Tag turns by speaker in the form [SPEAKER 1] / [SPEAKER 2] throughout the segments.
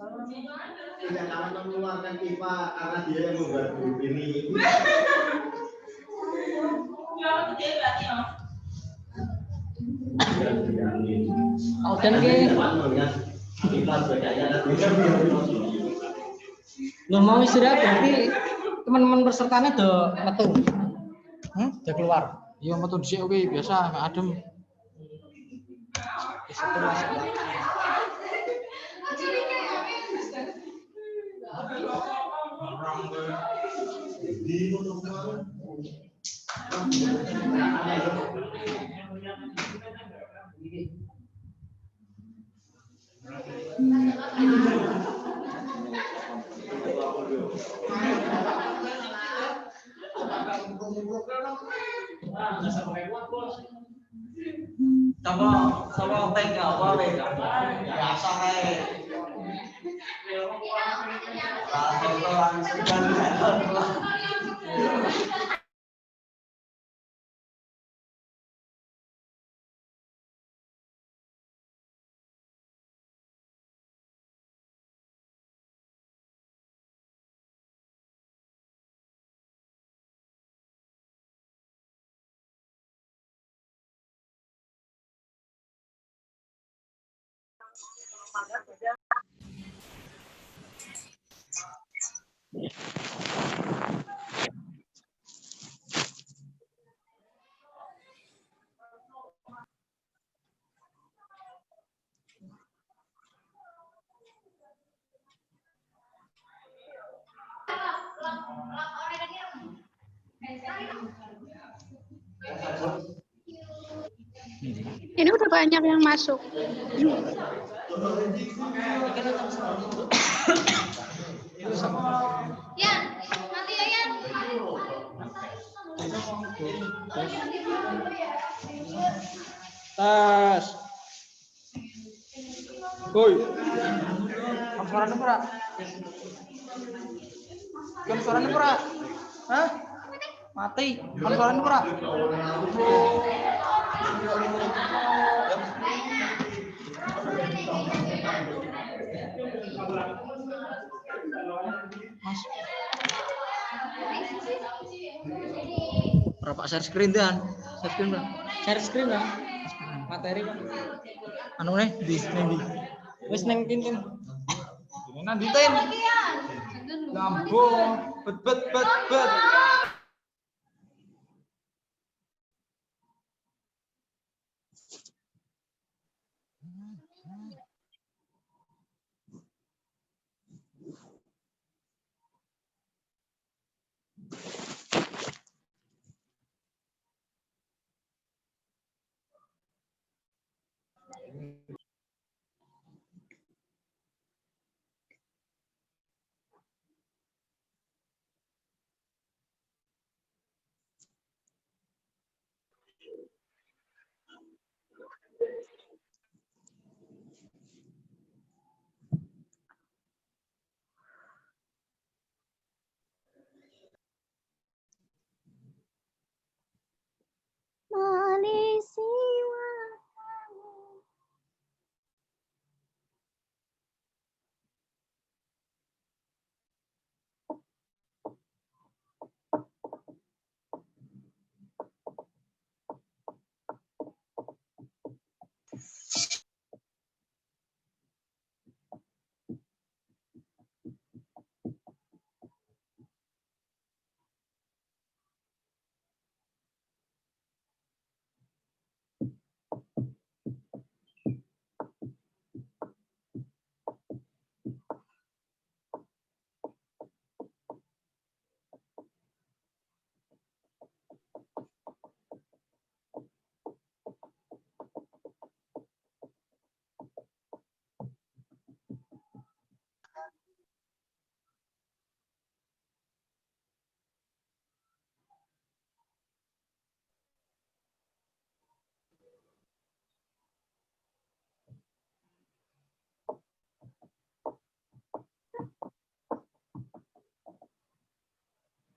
[SPEAKER 1] Tidak akan mengeluarkan pipa karena dia yang membuat ini.
[SPEAKER 2] Oh, dan ke lo mau istirahat berarti teman-teman pesertanya udah metu. Udah keluar.
[SPEAKER 3] Iya metu dhisik oke biasa adem.
[SPEAKER 1] Sama tega apa biasa kayak
[SPEAKER 4] Ini udah banyak yang masuk. Ya, nanti ya.
[SPEAKER 3] Tas. Woi. Kamu suaranya pura? Kamu suaranya pura? Hah? Mati. Kamu suaranya pura? Mas. Berapa share screen dan? Share screen berapa?
[SPEAKER 2] Share screen lah. Materi Pak.
[SPEAKER 3] Anu nih di ning di.
[SPEAKER 2] Wis neng kinten.
[SPEAKER 3] Nanti ten. Lambung bet.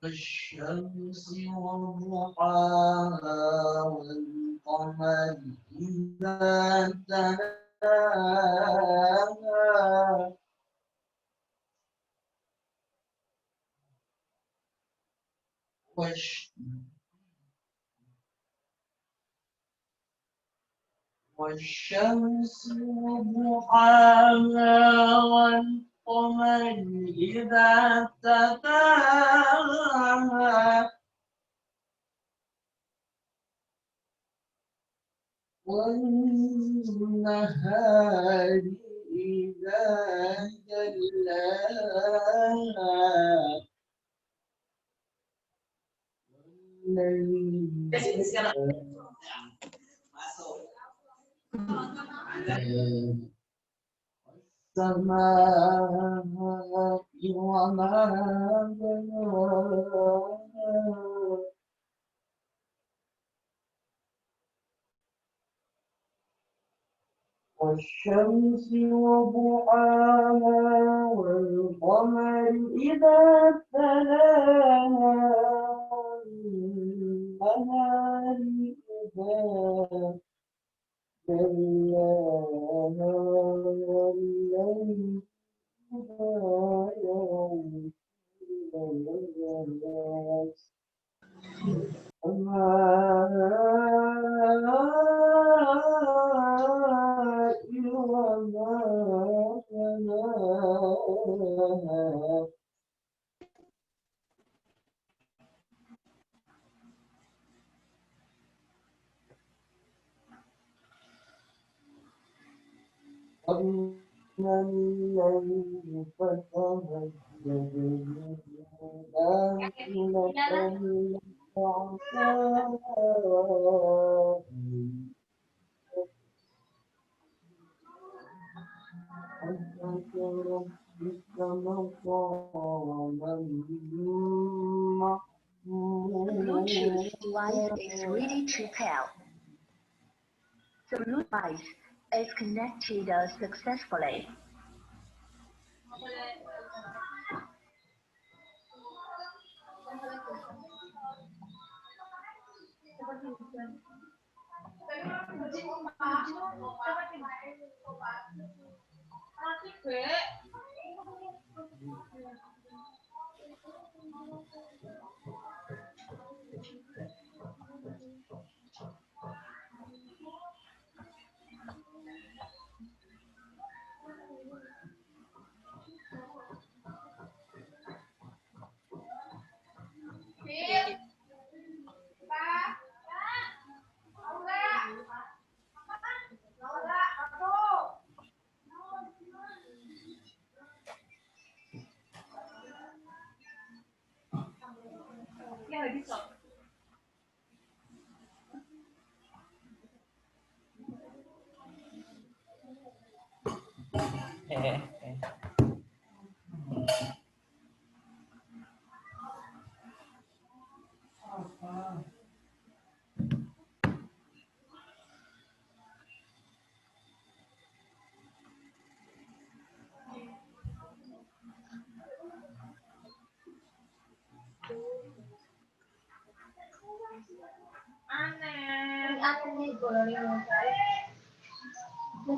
[SPEAKER 1] الشمس وضحاها والقمر إذا تلاها
[SPEAKER 3] والشمس وضحاها والقمر إذا تلاها والنهار إذا جلاها السماء وما بناها والشمس وضحاها والقمر إذا تلاها والنهار إذا جلاها والليل إذا يغشاها ومن الليل فتهجد به نافلة لك عسى أن ربك مقاما
[SPEAKER 5] Bluetooth device is
[SPEAKER 3] محمودا
[SPEAKER 5] ready to pair. The Bluetooth device is connected successfully.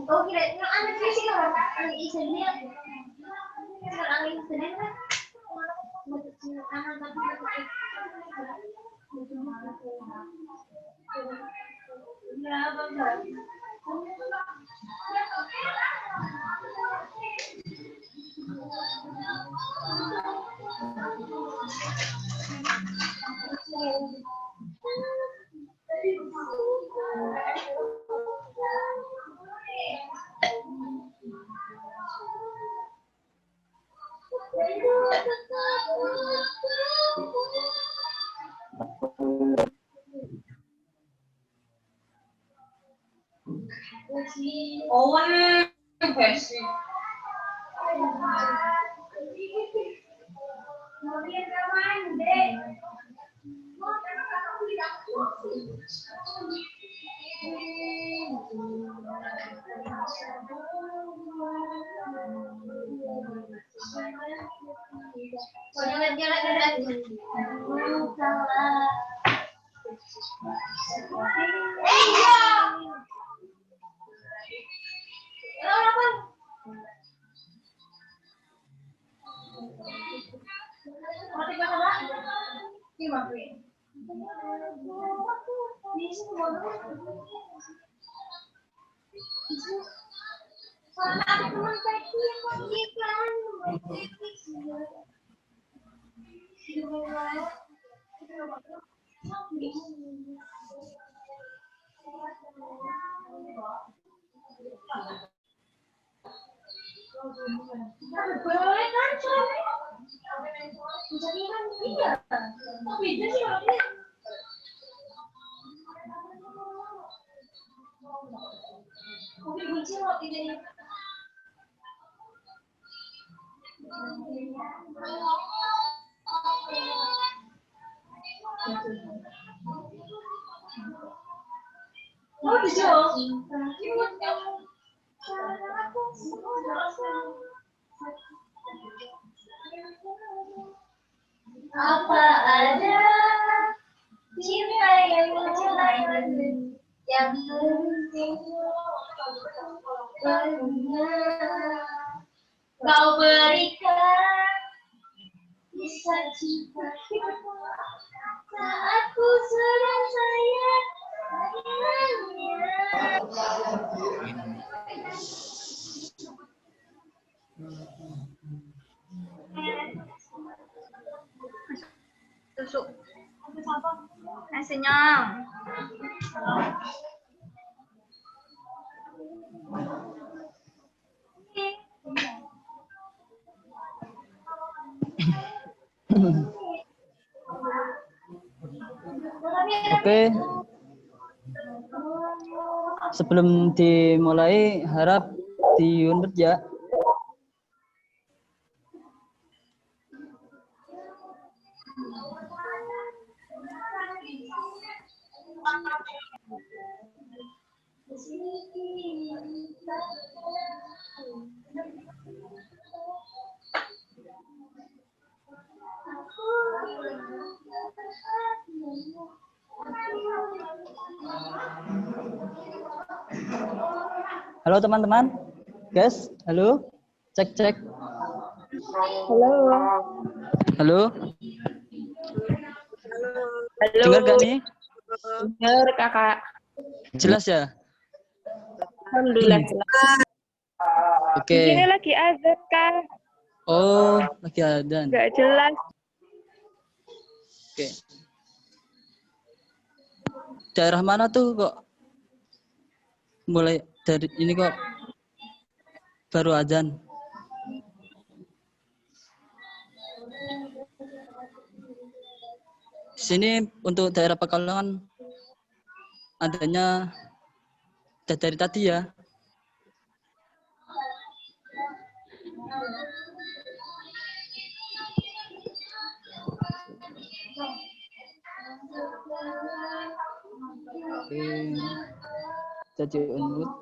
[SPEAKER 6] Oh, kira yang anak sih sih orang isinya orang isinya kan anak ya bang. Owen versi. Kemudian kawan deh. Mati Boleh kan, soalnya. Jadi kan iya. Kok beda sih kalau ini? Kopi kunci loh ini. Oh, bisa. Apa ada cinta yang lain yang penting kau berikan bisa cinta saat ku sedang sayang.
[SPEAKER 4] Tusuk. Nasinya.
[SPEAKER 3] Oke. Sebelum dimulai, harap di-unmute ya. Halo teman-teman. Guys, halo. Cek cek.
[SPEAKER 4] Halo.
[SPEAKER 3] Halo.
[SPEAKER 4] Halo.
[SPEAKER 3] Dengar gak nih?
[SPEAKER 4] Dengar kakak.
[SPEAKER 3] Jelas ya?
[SPEAKER 4] Alhamdulillah jelas.
[SPEAKER 3] Oke.
[SPEAKER 4] Di sini lagi azan kan?
[SPEAKER 3] Oh, lagi adzan.
[SPEAKER 4] Nggak jelas.
[SPEAKER 3] Oke. Daerah mana tuh kok? Mulai dari ini kok baru adzan. Sini untuk daerah Pekalongan adanya dari tadi ya. Oke. Jadi unmute.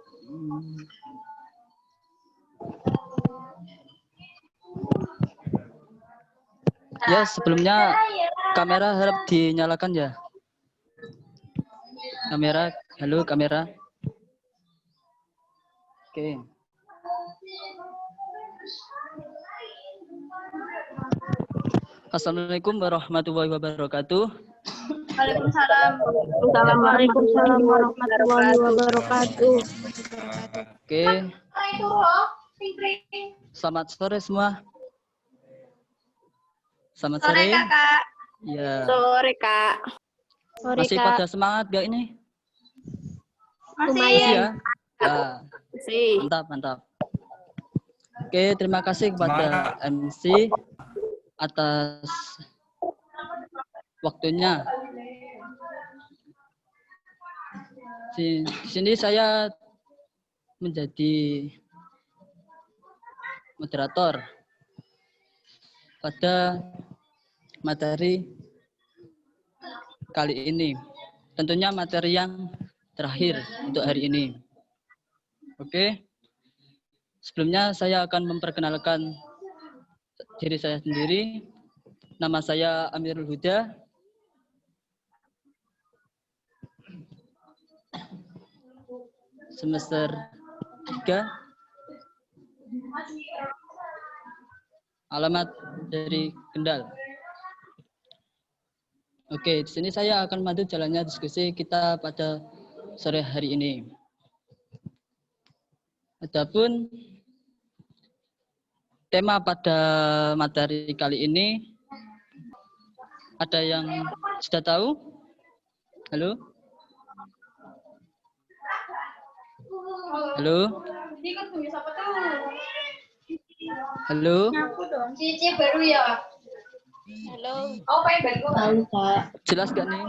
[SPEAKER 3] Ya, sebelumnya kamera harap dinyalakan ya. Kamera, halo kamera. Oke. Assalamualaikum warahmatullahi wabarakatuh.
[SPEAKER 4] Waalaikumsalam. Waalaikumsalam warahmatullahi wabarakatuh.
[SPEAKER 3] Oke. Selamat sore semua. Selamat
[SPEAKER 4] Sore
[SPEAKER 3] sore.
[SPEAKER 4] kakak.
[SPEAKER 3] Ya.
[SPEAKER 4] Sore kak. Sore
[SPEAKER 3] Masih
[SPEAKER 4] kak.
[SPEAKER 3] pada semangat gak ini?
[SPEAKER 4] Masih
[SPEAKER 3] Ya. Ya.
[SPEAKER 4] Masih.
[SPEAKER 3] Mantap, mantap. Oke, terima kasih kepada MC atas waktunya. Di sini saya menjadi moderator pada materi kali ini. Tentunya materi yang terakhir untuk hari ini. Oke. Sebelumnya saya akan memperkenalkan diri saya sendiri. Nama saya Amirul Huda. Semester 3. Alamat dari Kendal. Oke, di sini saya akan memandu jalannya diskusi kita pada sore hari ini. Adapun tema pada materi kali ini, ada yang sudah tahu? Halo? Halo? Halo?
[SPEAKER 6] Cici baru ya.
[SPEAKER 4] Halo.
[SPEAKER 6] Oh, pengen baru.
[SPEAKER 3] Jelas gak nih?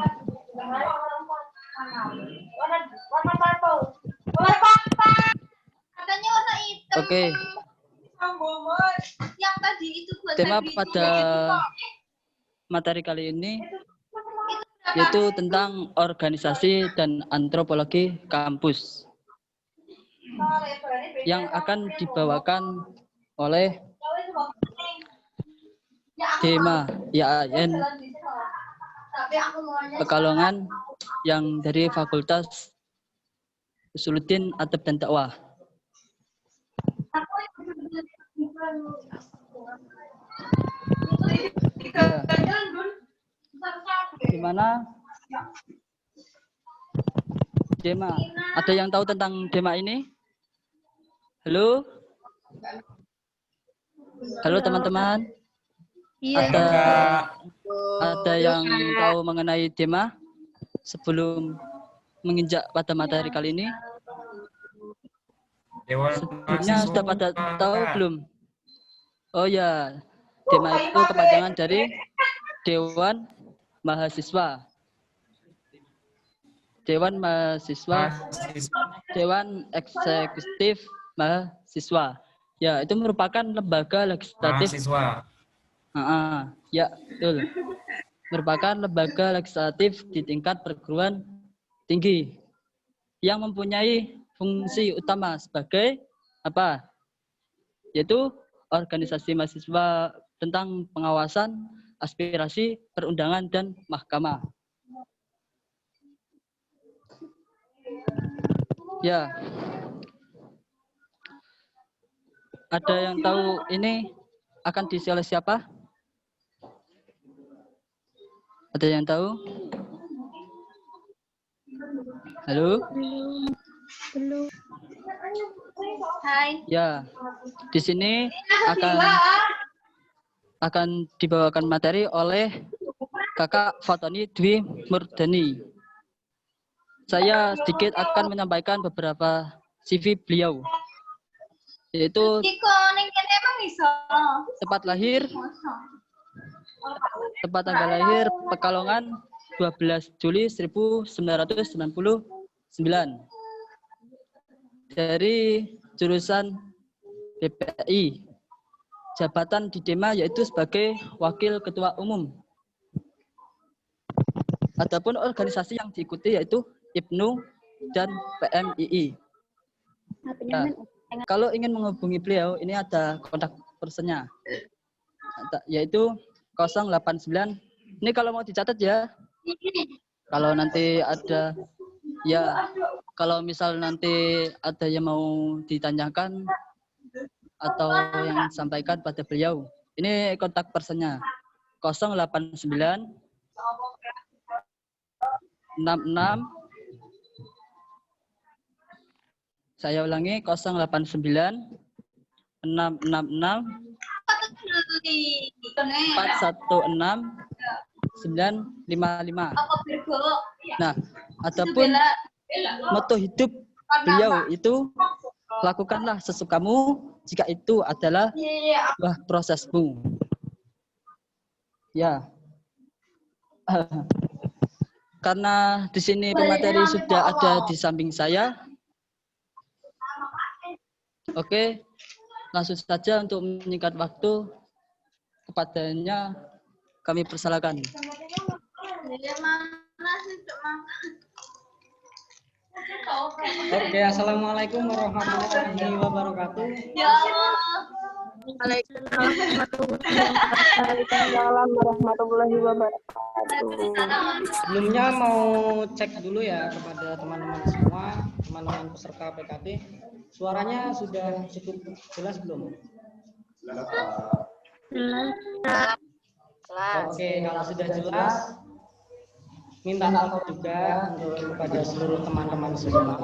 [SPEAKER 6] Warna purple. Warna purple. Katanya warna hitam.
[SPEAKER 3] Oke.
[SPEAKER 6] Yang tadi itu buat
[SPEAKER 3] Tema
[SPEAKER 6] hybrid
[SPEAKER 3] pada materi kali ini yaitu tentang organisasi dan antropologi kampus yang akan dibawakan oleh Dema IAIN Pekalongan yang dari Fakultas Usuluddin Adab dan Dakwah. Ya. Gimana? Dema. Ada yang tahu tentang Dema ini? Halo? Halo teman-teman.
[SPEAKER 4] Iya.
[SPEAKER 3] Ada yang tahu mengenai Dema sebelum menginjak pada materi kali ini? Sebelumnya sudah pada tahu belum? Oh ya, Dema itu kepanjangan dari Dewan Mahasiswa. Dewan Mahasiswa, Dewan Eksekutif Mahasiswa. Ya, itu merupakan lembaga legislatif.
[SPEAKER 7] Mahasiswa.
[SPEAKER 3] Ya, betul. Merupakan lembaga legislatif di tingkat perguruan tinggi yang mempunyai fungsi utama sebagai apa? Yaitu organisasi mahasiswa tentang pengawasan aspirasi, perundangan, dan mahkamah. Ya. Ada yang tahu ini akan diisi oleh siapa? Ada yang tahu? Halo?
[SPEAKER 4] Belum.
[SPEAKER 6] Hai.
[SPEAKER 3] Ya. Di sini akan dibawakan materi oleh Kakak Fatoni Dwi Murdani. Saya sedikit akan menyampaikan beberapa CV beliau, yaitu tempat lahir, tempat tanggal lahir Pekalongan 12 Juli 1999, dari jurusan BPI, jabatan di Dema yaitu sebagai Wakil Ketua Umum. Adapun organisasi yang diikuti yaitu IPNU dan PMII. Nah, kalau ingin menghubungi beliau, ini ada kontak personnya, yaitu 089. Ini kalau mau dicatat ya. Kalau nanti ada, ya, kalau misal nanti ada yang mau ditanyakan atau yang disampaikan pada beliau, ini kontak personnya 089 66. Saya ulangi 089 666 416 955. Nah, adapun moto hidup beliau itu lakukanlah sesukamu jika itu adalah sebuah prosesmu. Ya. Karena di sini pemateri sudah ada di samping saya. Oke, langsung saja untuk menyingkat waktu kepadanya kami persilakan.
[SPEAKER 2] Oke, assalamualaikum warahmatullahi wabarakatuh.
[SPEAKER 4] Waalaikumsalam warahmatullahi wabarakatuh.
[SPEAKER 2] Sebelumnya mau cek dulu ya kepada teman-teman semua, teman-teman peserta PKT. Suaranya sudah cukup jelas belum?
[SPEAKER 4] Jelas.
[SPEAKER 2] Oke, kalau sudah jelas, minta tolong juga untuk kepada seluruh teman-teman semua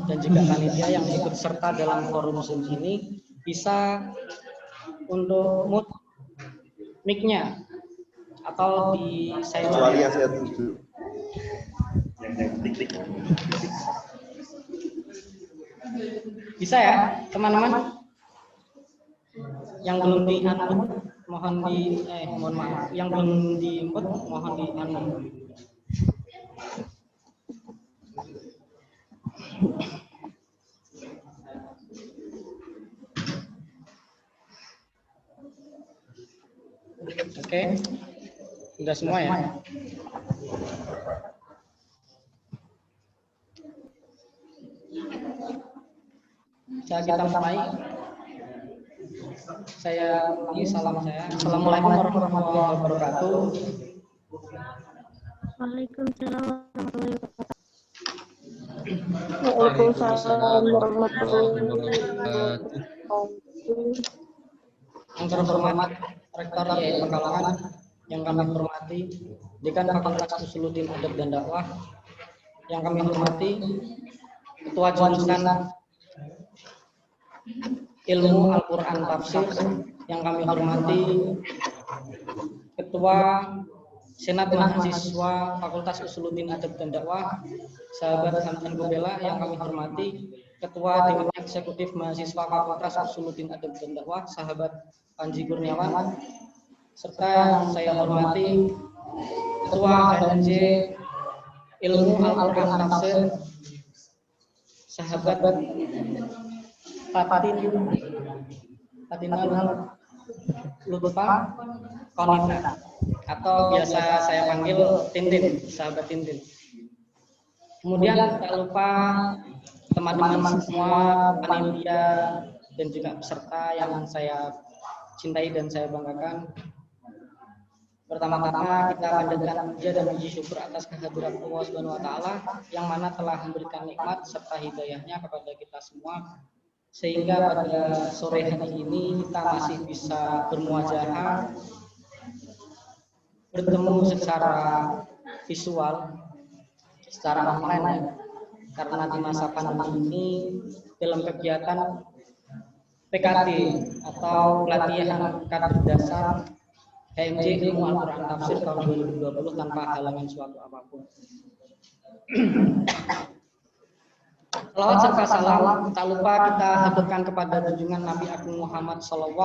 [SPEAKER 2] dan juga panitia yang ikut serta dalam forum Zoom ini bisa untuk mute mic-nya atau di
[SPEAKER 1] Kecuali yang
[SPEAKER 2] silent.
[SPEAKER 1] saya tuju.
[SPEAKER 2] Bisa ya, teman-teman? Yang belum di unmute mohon mohon maaf, yang belum di mute mohon di unmute. Oke, sudah semua ya. Kita mulai. Saya ulangi salam saya. Assalamualaikum warahmatullahi wabarakatuh.
[SPEAKER 4] Waalaikumsalam warahmatullahi wabarakatuh. Waalaikumsalam warahmatullahi wabarakatuh.
[SPEAKER 2] Yang terhormat Rektor YI Pekalongan, yang kami hormati Dekan Fakultas Usuluddin Adab dan Dakwah, yang kami hormati Ketua Jurusan Ilmu Al-Quran Tafsir, yang kami hormati Ketua Senat Mahasiswa Fakultas Usuluddin Adab dan Dakwah, sahabat Hamdan Gobela, yang kami hormati Ketua Dewan Eksekutif Mahasiswa Fakultas Usuluddin Adab dan Dakwah, sahabat Panji Kurniawan, serta yang saya hormati Ketua HMJ Ilmu Al-Quran Tafsir, sahabat Fatinal Lutfa Konita, atau biasa saya panggil Tintin, sahabat Tintin. Kemudian tak lupa teman-teman semua, panitia dan juga peserta yang saya cintai dan saya banggakan. Pertama-tama kita panjatkan puja dan puji syukur atas kehadirat Allah Subhanahu wa taala yang mana telah memberikan nikmat serta hidayahnya kepada kita semua, sehingga pada sore hari ini kita masih bisa bermuajahah, bertemu secara visual, secara online ya. Karena di masa pandemi ini dalam kegiatan PKD atau pelatihan kader dasar HMJ Ilmu Al-Quran Tafsir tahun 2020 tanpa halangan suatu apapun. Salawat serta salam tak lupa kita haturkan kepada junjungan Nabi Agung Muhammad SAW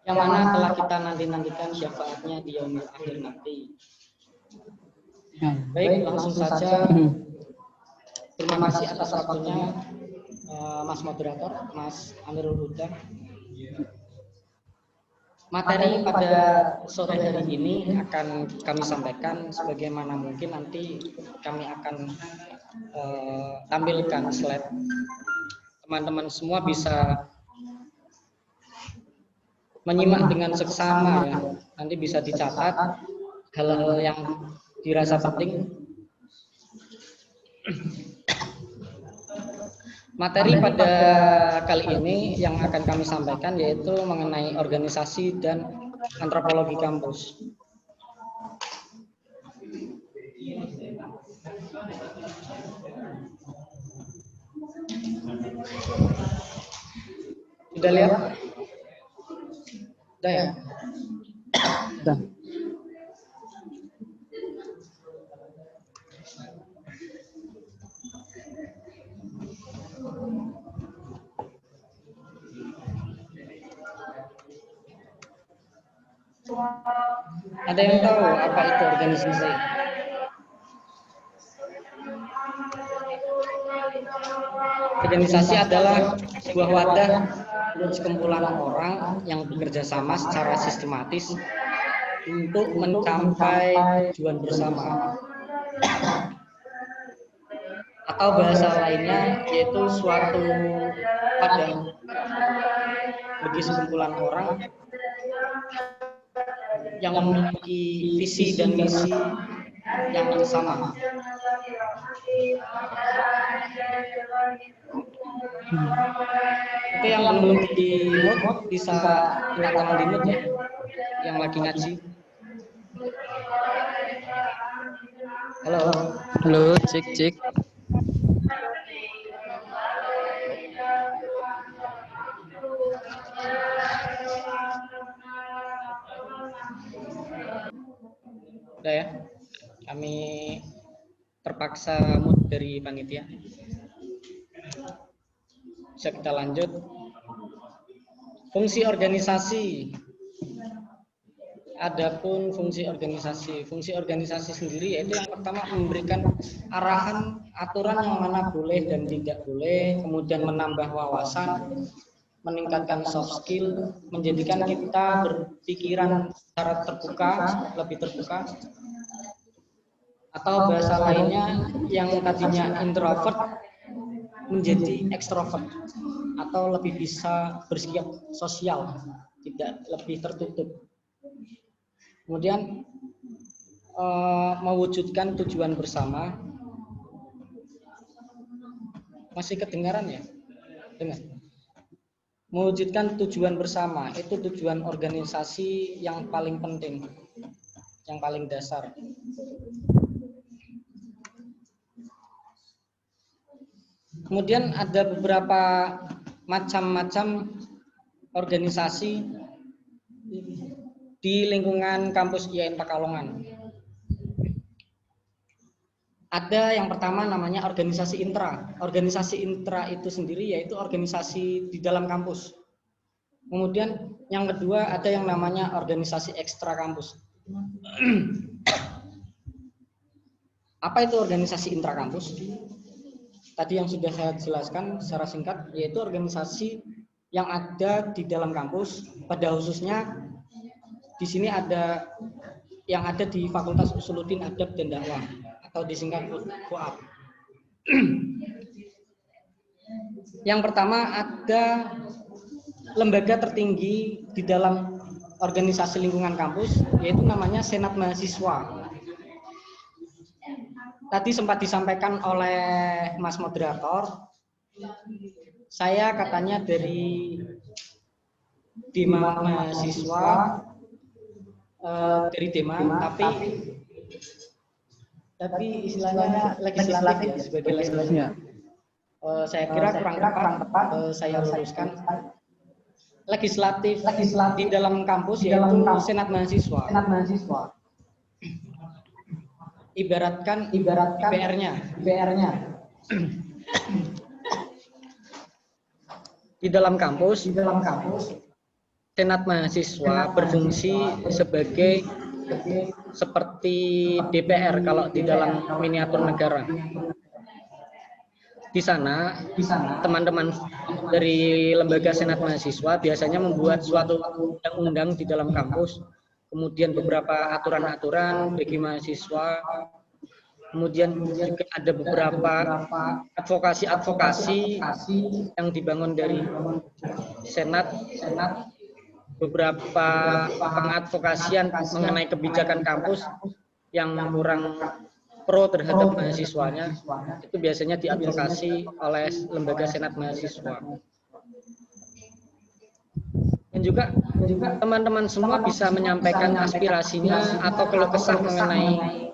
[SPEAKER 2] yang mana telah kita nanti-nantikan syafaatnya di yaumil akhir nanti. Baik, langsung saja. Terima kasih atas waktunya Mas Moderator, Mas Amirul Huda. Materi pada sore hari ini akan kami sampaikan sebagaimana mungkin nanti kami akan tampilkan slide. Teman-teman semua bisa menyimak dengan seksama ya. Nanti bisa dicatat hal-hal yang dirasa penting. Materi pada kali ini yang akan kami sampaikan yaitu mengenai organisasi dan antropologi kampus. Sudah lihat? Sudah ya?
[SPEAKER 3] Sudah.
[SPEAKER 2] Ada yang tahu apa itu organisasi? Organisasi adalah sebuah wadah sekumpulan orang yang bekerja sama secara sistematis untuk mencapai tujuan bersama. Atau bahasa lainnya yaitu suatu wadah bagi sekumpulan orang yang memiliki visi dan misi yang sama. Itu yang belum di mute bisa kita tolong di mute ya, yang lagi ngaji. Halo.
[SPEAKER 3] Halo, cek cek.
[SPEAKER 2] Udah ya. Kami terpaksa mute dari panitia. Bisa kita lanjut. Fungsi organisasi. Adapun fungsi organisasi sendiri yaitu yang pertama memberikan arahan aturan yang mana boleh dan tidak boleh, kemudian menambah wawasan, meningkatkan soft skill, menjadikan kita berpikiran secara terbuka, lebih terbuka, atau bahasa lainnya yang tadinya introvert menjadi ekstrovert atau lebih bisa bersikap sosial, tidak lebih tertutup. Kemudian mewujudkan tujuan bersama. Masih kedengaran ya? Dengar. Mewujudkan tujuan bersama itu tujuan organisasi yang paling penting, yang paling dasar. Kemudian ada beberapa macam-macam organisasi di lingkungan kampus IAIN Pekalongan. Ada yang pertama namanya organisasi intra. Organisasi intra itu sendiri yaitu organisasi di dalam kampus. Kemudian yang kedua ada yang namanya organisasi ekstra kampus. Apa itu organisasi intra kampus? Tadi yang sudah saya jelaskan secara singkat yaitu organisasi yang ada di dalam kampus, pada khususnya di sini ada yang ada di Fakultas Usuluddin Adab dan Dakwah atau disingkat FUAD. Yang pertama ada lembaga tertinggi di dalam organisasi lingkungan kampus yaitu namanya Senat Mahasiswa. Tadi sempat disampaikan oleh Mas Moderator, saya katanya dari Dema Mahasiswa, dari Dema, tapi istilahnya legislatif ya, sebagai legislatif. Saya kira kurang tepat, saya luruskan. Legislatif di dalam kampus yaitu Senat Mahasiswa. Ibaratkan IPR-nya. Di dalam kampus Senat Mahasiswa berfungsi sebagai seperti DPR kalau di dalam miniatur negara. Di sana teman-teman dari lembaga Senat Mahasiswa biasanya membuat suatu undang-undang di dalam kampus, kemudian beberapa aturan-aturan bagi mahasiswa, kemudian juga ada beberapa advokasi yang dibangun dari Senat, beberapa pengadvokasian mengenai kebijakan kampus yang kurang pro terhadap mahasiswanya, itu biasanya diadvokasi oleh lembaga Senat Mahasiswa. Dan juga teman-teman semua bisa menyampaikan aspirasinya atau keluh kesah mengenai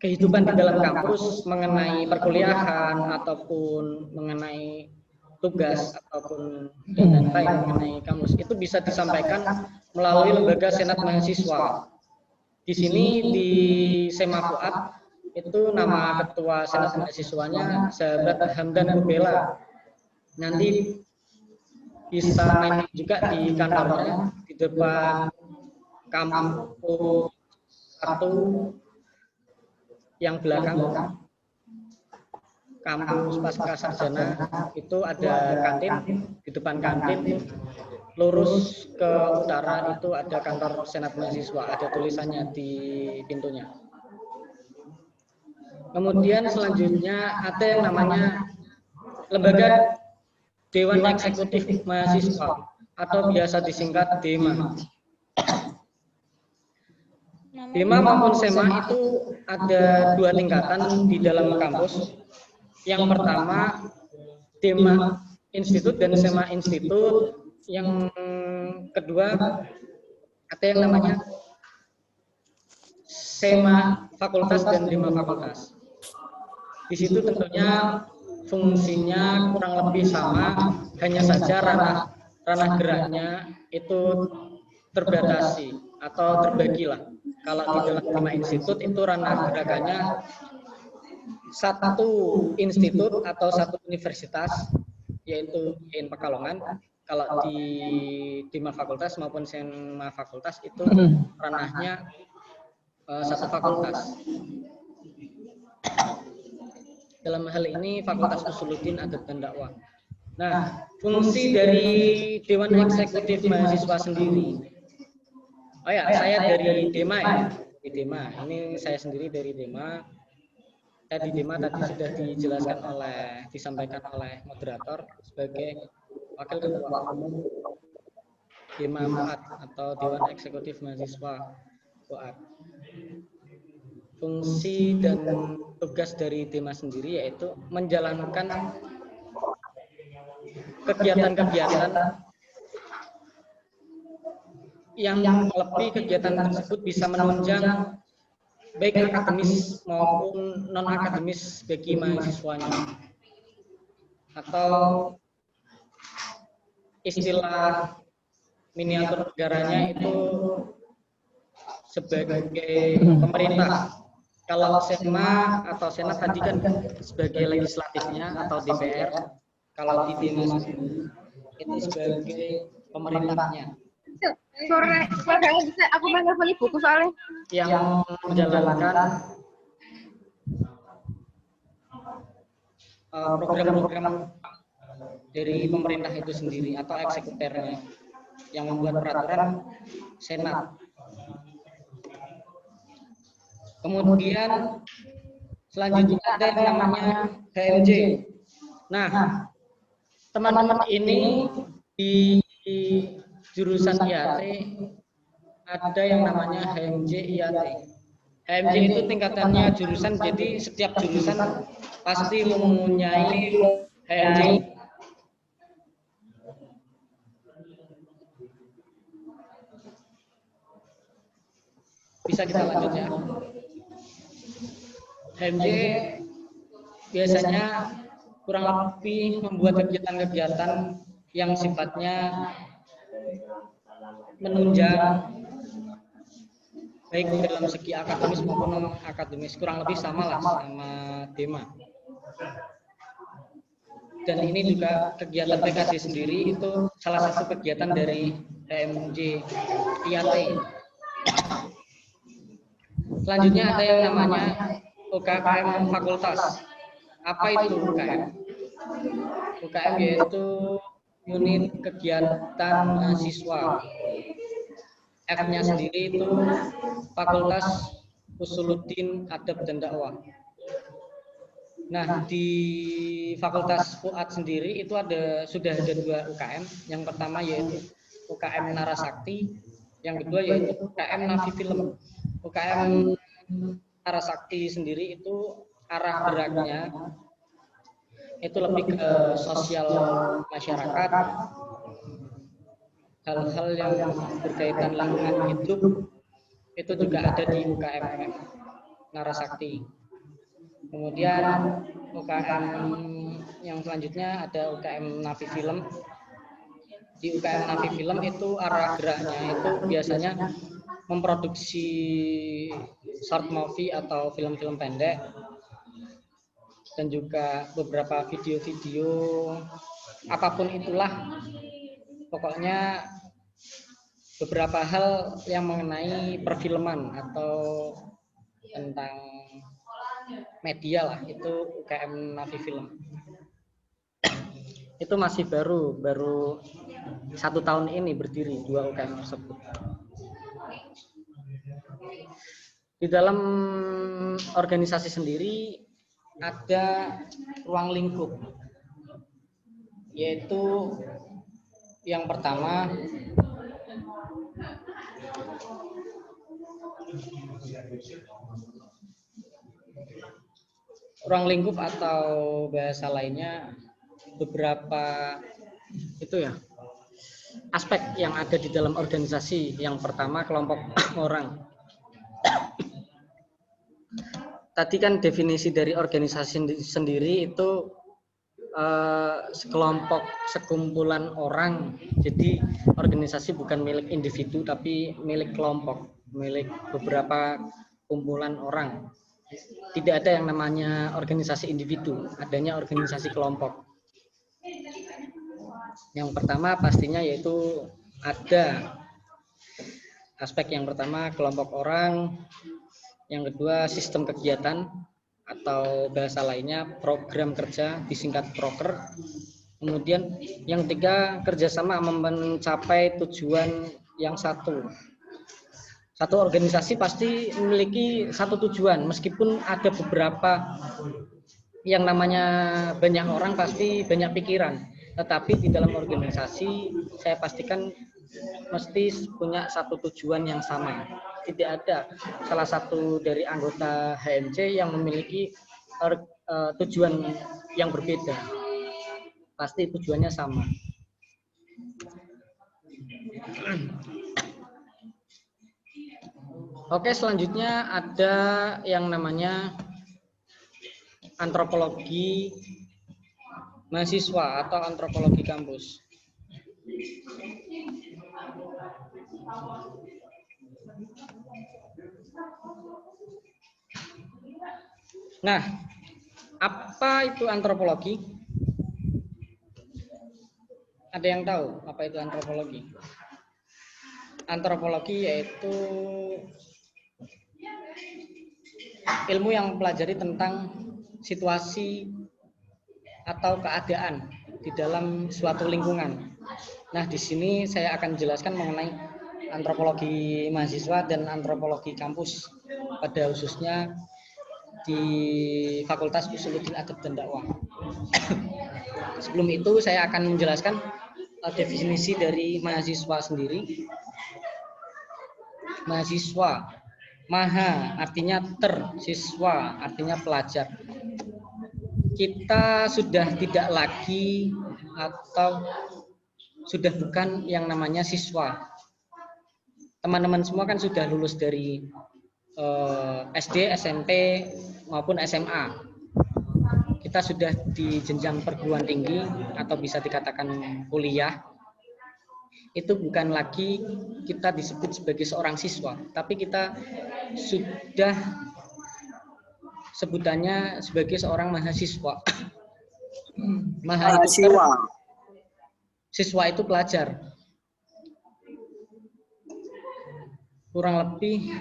[SPEAKER 2] kehidupan di dalam kampus, mengenai perkuliahan ataupun mengenai tugas ataupun lain mengenai kampus, itu bisa disampaikan melalui lembaga Senat Mahasiswa. Di sini di Sema FUAD itu nama ketua Senat Mahasiswanya Sahabat Hamdan Gobela. Nanti bisa main juga di kantornya di depan kampus 1 yang belakang. Kampus Pasca Sarjana itu ada kantin, di depan kantin lurus ke utara itu ada kantor Senat Mahasiswa, ada tulisannya di pintunya. Kemudian selanjutnya ada yang namanya lembaga Dewan Eksekutif Mahasiswa atau biasa disingkat DEMA. DEMA maupun SEMA itu ada 2 tingkatan di dalam kampus. Yang pertama DEMA Institut dan SEMA Institut. Yang kedua ada yang namanya SEMA fakultas dan DEMA fakultas. Di situ tentunya fungsinya kurang lebih sama, hanya saja ranah geraknya itu terbatasi atau terbagi lah. Kalau di dalam DEMA institut itu ranah gerakannya satu institut atau satu universitas, yaitu IN Pekalongan. Kalau di DEMA fakultas maupun SEMA fakultas itu ranahnya satu fakultas. Dalam hal ini Fakultas Usuluddin Adab dan Dakwah. Nah, fungsi dari Dewan Eksekutif Mahasiswa sendiri. Oh ya, saya dari DEMA ya. Di DEMA. Ini saya sendiri dari DEMA. Di DEMA tadi sudah disampaikan oleh moderator sebagai Wakil Ketua Umum DEMA FUAD atau Dewan Eksekutif Mahasiswa FUAD. Fungsi dan tugas dari DEMA sendiri yaitu menjalankan kegiatan-kegiatan yang lebih kegiatan tersebut bisa menunjang baik akademis maupun non-akademis bagi mahasiswanya. Atau istilah miniatur negaranya itu sebagai pemerintah. Kalau SEMA atau Senat tadi kan sebagai legislatifnya atau DPR. Kalau di DEMA itu sebagai pemerintahnya.
[SPEAKER 4] Sore bisa aku main telepon ibuku soalnya.
[SPEAKER 2] Yang menjalankan program-program dari pemerintah itu sendiri atau eksekutornya, yang membuat peraturan Senat. Kemudian selanjutnya ada yang namanya HMJ. Nah, teman-teman ini di jurusan IAT ada yang namanya HMJ IAT. HMJ itu tingkatannya jurusan, jadi setiap jurusan pasti mempunyai HMJ. Bisa kita lanjut ya. HMJ biasanya kurang lebih membuat kegiatan-kegiatan yang sifatnya menunjang baik dalam segi akademis maupun non akademis, kurang lebih sama lah sama DEMA. Dan ini juga kegiatan PKJ sendiri itu salah satu kegiatan dari HMJ IAT. Selanjutnya ada yang namanya UKM fakultas. Apa itu UKM? UKM yaitu unit kegiatan mahasiswa. F-nya sendiri itu Fakultas Usuluddin Adab dan Dakwah. Nah, di Fakultas FUAD sendiri itu sudah ada 2 UKM. Yang pertama yaitu UKM Narasakti, yang kedua yaitu UKM Nafi Film. UKM Narasakti sendiri itu arah geraknya itu lebih ke sosial masyarakat, hal-hal yang berkaitan lingkungan hidup itu juga ada di UKM Narasakti. Kemudian UKM yang selanjutnya ada UKM Nafi Film. Di UKM Nafi Film itu arah geraknya itu biasanya memproduksi short movie atau film-film pendek, dan juga beberapa video-video apapun itulah, pokoknya beberapa hal yang mengenai perfilman atau tentang media lah, itu UKM Nafi Film. Itu masih baru 1 tahun ini berdiri 2 UKM tersebut. Di dalam organisasi sendiri ada ruang lingkup, yaitu yang pertama ruang lingkup atau bahasa lainnya beberapa itu ya aspek yang ada di dalam organisasi. Yang pertama kelompok orang. tadi kan definisi dari organisasi sendiri itu sekelompok, sekumpulan orang. Jadi organisasi bukan milik individu tapi milik kelompok, milik beberapa kumpulan orang. Tidak ada yang namanya organisasi individu, adanya organisasi kelompok. Yang pertama pastinya yaitu ada aspek yang pertama kelompok orang, yang kedua sistem kegiatan atau bahasa lainnya program kerja disingkat proker. Kemudian yang ketiga kerjasama mencapai tujuan yang satu. Satu organisasi pasti memiliki satu tujuan, meskipun ada beberapa yang namanya banyak orang pasti banyak pikiran, tetapi di dalam organisasi saya pastikan mesti punya satu tujuan yang sama. Tidak ada salah satu dari anggota HMC yang memiliki tujuan yang berbeda. Pasti tujuannya sama. Oke, selanjutnya ada yang namanya antropologi mahasiswa atau antropologi kampus. Nah, apa itu antropologi? Ada yang tahu apa itu antropologi? Antropologi yaitu ilmu yang mempelajari tentang situasi atau keadaan di dalam suatu lingkungan. Nah, di sini saya akan jelaskan mengenai antropologi mahasiswa dan antropologi kampus, pada khususnya di Fakultas Usuluddin Adab dan Dakwah. Sebelum itu saya akan menjelaskan definisi dari mahasiswa sendiri. Mahasiswa, maha artinya siswa artinya pelajar. Kita sudah tidak lagi atau sudah bukan yang namanya siswa. Teman-teman semua kan sudah lulus dari SD, SMP maupun SMA. Kita sudah di jenjang perguruan tinggi atau bisa dikatakan kuliah. Itu bukan lagi kita disebut sebagai seorang siswa, tapi kita sudah sebutannya sebagai seorang mahasiswa. Mahasiswa. Siswa itu pelajar. Kurang lebih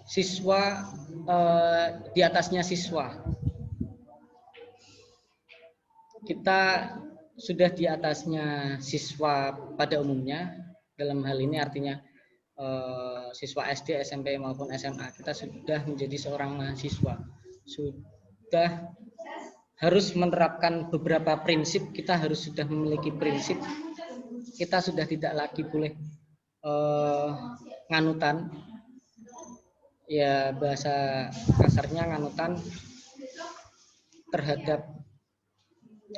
[SPEAKER 2] siswa di atasnya siswa. Kita sudah di atasnya siswa pada umumnya, dalam hal ini artinya siswa SD, SMP maupun SMA. Kita sudah menjadi seorang mahasiswa, sudah harus menerapkan beberapa prinsip. Kita harus sudah memiliki prinsip. Kita sudah tidak lagi boleh nganutan, ya bahasa kasarnya nganutan terhadap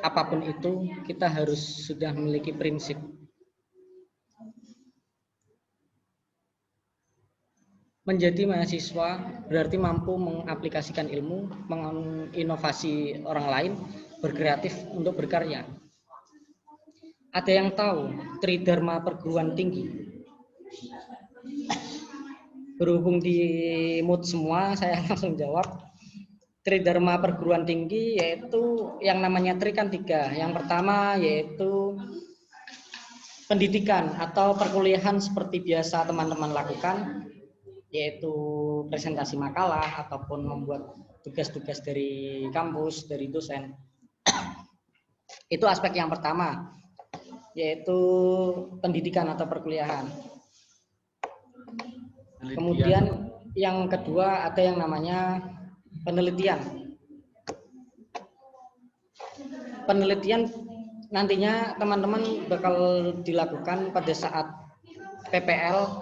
[SPEAKER 2] apapun itu. Kita harus sudah memiliki prinsip. Menjadi mahasiswa berarti mampu mengaplikasikan ilmu, menginovasi orang lain, berkreatif untuk berkarya. Ada yang tahu Tridharma perguruan tinggi? Berhubung di mood semua, saya langsung jawab. Tridharma perguruan tinggi yaitu yang namanya tri kan 3. Yang pertama yaitu pendidikan atau perkuliahan seperti biasa teman-teman lakukan, yaitu presentasi makalah ataupun membuat tugas-tugas dari kampus, dari dosen. Itu aspek yang pertama, yaitu pendidikan atau perkuliahan. Kemudian yang kedua ada yang namanya penelitian. Penelitian nantinya teman-teman bakal dilakukan pada saat PPL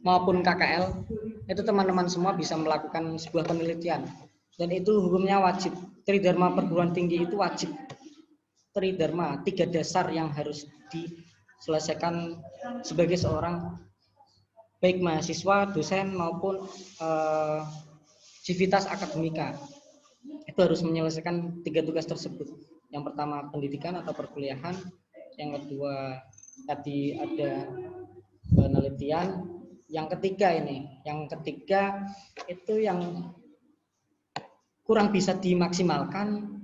[SPEAKER 2] maupun KKL. Itu teman-teman semua bisa melakukan sebuah penelitian. Dan itu hukumnya wajib. Tridharma perguruan tinggi itu wajib. Tridharma, 3 dasar yang harus diselesaikan sebagai seorang baik mahasiswa, dosen maupun civitas akademika. Itu harus menyelesaikan 3 tugas tersebut. Yang pertama pendidikan atau perkuliahan, yang kedua tadi ada penelitian, yang ketiga itu yang kurang bisa dimaksimalkan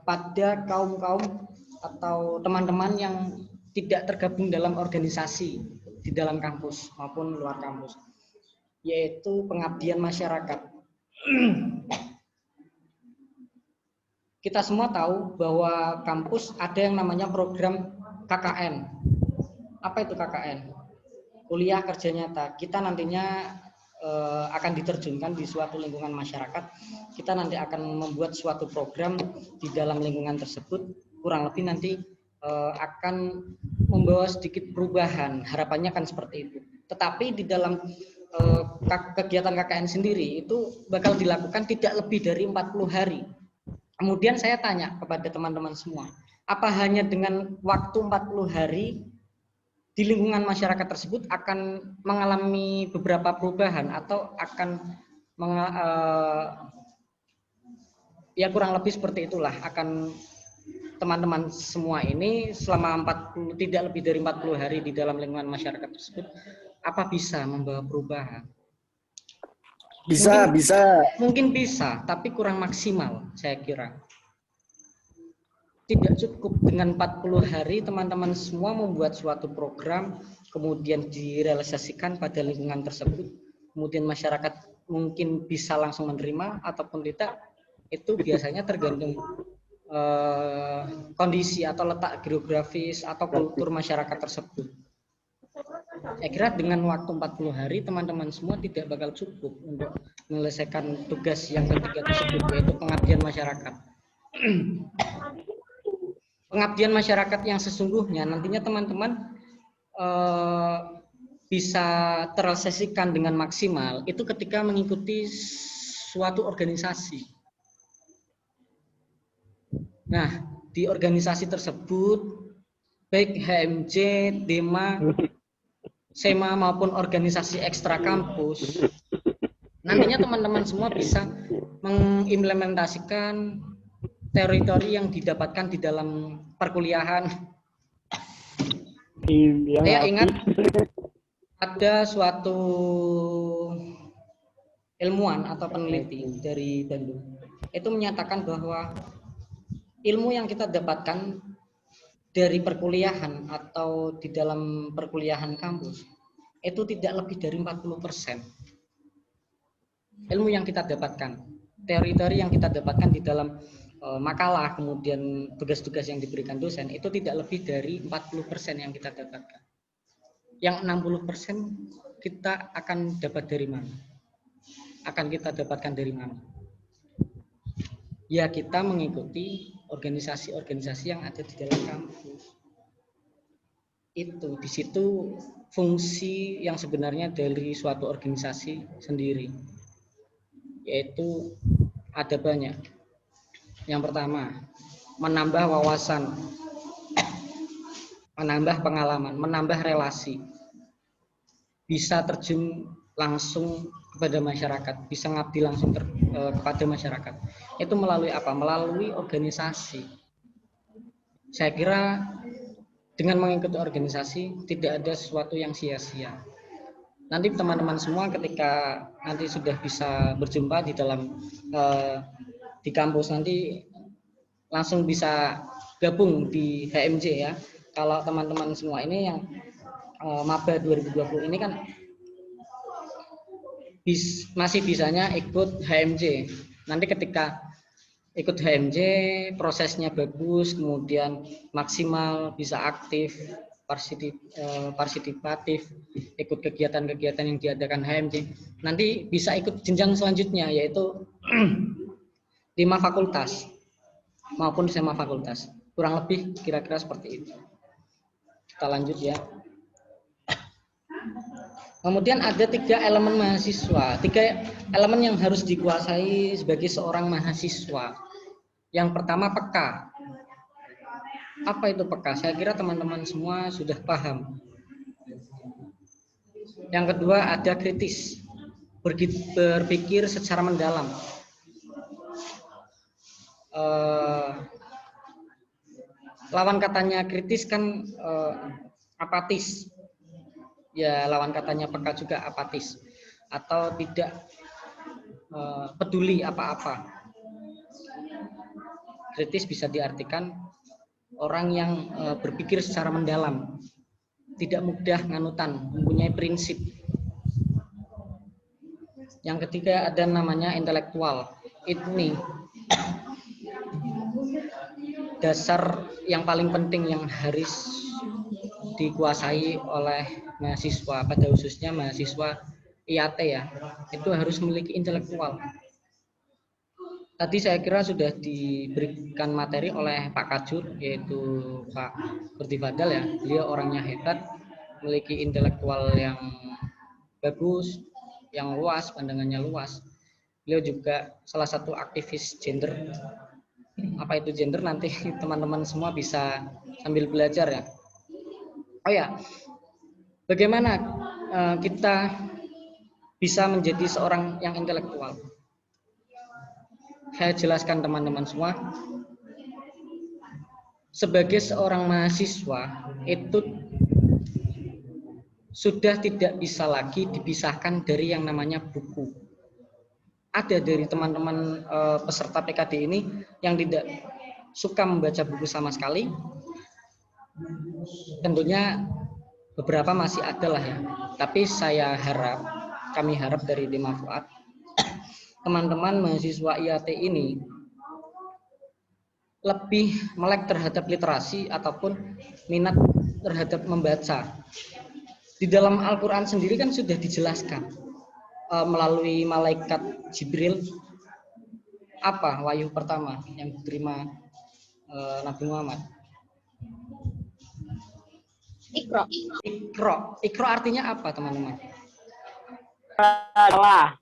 [SPEAKER 2] pada kaum-kaum atau teman-teman yang tidak tergabung dalam organisasi di dalam kampus maupun luar kampus, yaitu pengabdian masyarakat. Kita semua tahu bahwa kampus ada yang namanya program KKN. Apa itu KKN? Kuliah kerja nyata. Kita nantinya akan diterjunkan di suatu lingkungan masyarakat. Kita nanti akan membuat suatu program di dalam lingkungan tersebut. Kurang lebih nanti akan membawa sedikit perubahan. Harapannya kan seperti itu. Tetapi di dalam kegiatan KKN sendiri itu bakal dilakukan tidak lebih dari 40 hari. Kemudian saya tanya kepada teman-teman semua, apa hanya dengan waktu 40 hari di lingkungan masyarakat tersebut akan mengalami beberapa perubahan atau akan ya kurang lebih seperti itulah, akan teman-teman semua ini selama tidak lebih dari 40 hari di dalam lingkungan masyarakat tersebut, apa bisa membawa perubahan? Mungkin bisa, tapi kurang maksimal saya kira. Tidak cukup dengan 40 hari teman-teman semua membuat suatu program, kemudian direalisasikan pada lingkungan tersebut, kemudian masyarakat mungkin bisa langsung menerima ataupun tidak, itu biasanya tergantung kondisi atau letak geografis atau kultur masyarakat tersebut. Saya kira dengan waktu 40 hari teman-teman semua tidak bakal cukup untuk menyelesaikan tugas yang ketiga tersebut, yaitu pengabdian masyarakat. Pengabdian masyarakat yang sesungguhnya nantinya teman-teman bisa terrealisasikan dengan maksimal itu ketika mengikuti suatu organisasi. Nah, di organisasi tersebut baik HMJ, DEMA, SEMA maupun organisasi ekstra kampus, nantinya teman-teman semua bisa mengimplementasikan teori-teori yang didapatkan di dalam perkuliahan. Saya ingat ada suatu ilmuwan atau peneliti dari Bandung itu menyatakan bahwa ilmu yang kita dapatkan dari perkuliahan atau di dalam perkuliahan kampus itu tidak lebih dari 40%. Ilmu yang kita dapatkan, teori-teori yang kita dapatkan di dalam makalah, kemudian tugas-tugas yang diberikan dosen itu tidak lebih dari 40% yang kita dapatkan. Yang 60% kita akan dapat dari mana? Akan kita dapatkan dari mana? Ya, kita mengikuti organisasi-organisasi yang ada di dalam kampus. Itu di situ fungsi yang sebenarnya dari suatu organisasi sendiri, yaitu ada banyak. Yang pertama, menambah wawasan, menambah pengalaman, menambah relasi, bisa terjun langsung kepada masyarakat, bisa ngabdi langsung kepada masyarakat. Itu melalui apa? Melalui organisasi. Saya kira dengan mengikuti organisasi tidak ada sesuatu yang sia-sia. Nanti teman-teman semua ketika nanti sudah bisa berjumpa di dalam di kampus, nanti langsung bisa gabung di HMJ ya. Kalau teman-teman semua ini yang maba 2020 ini kan masih bisanya ikut HMJ. Nanti ketika ikut HMJ prosesnya bagus, kemudian maksimal, bisa aktif, partisipatif, ikut kegiatan-kegiatan yang diadakan HMJ. Nanti bisa ikut jenjang selanjutnya, yaitu 5 fakultas maupun SEMA fakultas. Kurang lebih kira-kira seperti itu. Kita lanjut ya. Kemudian ada 3 elemen mahasiswa, 3 elemen yang harus dikuasai sebagai seorang mahasiswa. Yang pertama peka. Apa itu peka? Saya kira teman-teman semua sudah paham. Yang kedua ada kritis. berpikir secara mendalam. Lawan katanya kritis kan apatis. Ya, lawan katanya peka juga apatis atau tidak peduli apa-apa. Kritis bisa diartikan orang yang berpikir secara mendalam, tidak mudah nganutan, mempunyai prinsip. Yang ketiga ada namanya intelektual. Ini dasar yang paling penting yang harus dikuasai oleh mahasiswa, pada khususnya mahasiswa IAT ya, itu harus memiliki intelektual. Tadi saya kira sudah diberikan materi oleh Pak Kajur, yaitu Pak Kurtifadal ya. Beliau orangnya hebat, memiliki intelektual yang bagus, yang luas, pandangannya luas. Beliau juga salah satu aktivis gender. Apa itu gender nanti teman-teman semua bisa sambil belajar ya. Oh ya, bagaimana kita bisa menjadi seorang yang intelektual? Saya jelaskan teman-teman semua. Sebagai seorang mahasiswa itu sudah tidak bisa lagi dipisahkan dari yang namanya buku. Ada dari teman-teman peserta PKD ini yang tidak suka membaca buku sama sekali. Tentunya beberapa masih ada lah ya. Tapi kami harap dari Dema Fuad, teman-teman mahasiswa IAT ini lebih melek terhadap literasi ataupun minat terhadap membaca. Di dalam Al-Quran sendiri kan sudah dijelaskan melalui malaikat Jibril apa wahyu pertama yang diterima Nabi Muhammad.
[SPEAKER 4] Iqra.
[SPEAKER 2] Iqra artinya apa teman-teman?
[SPEAKER 7] Bacalah.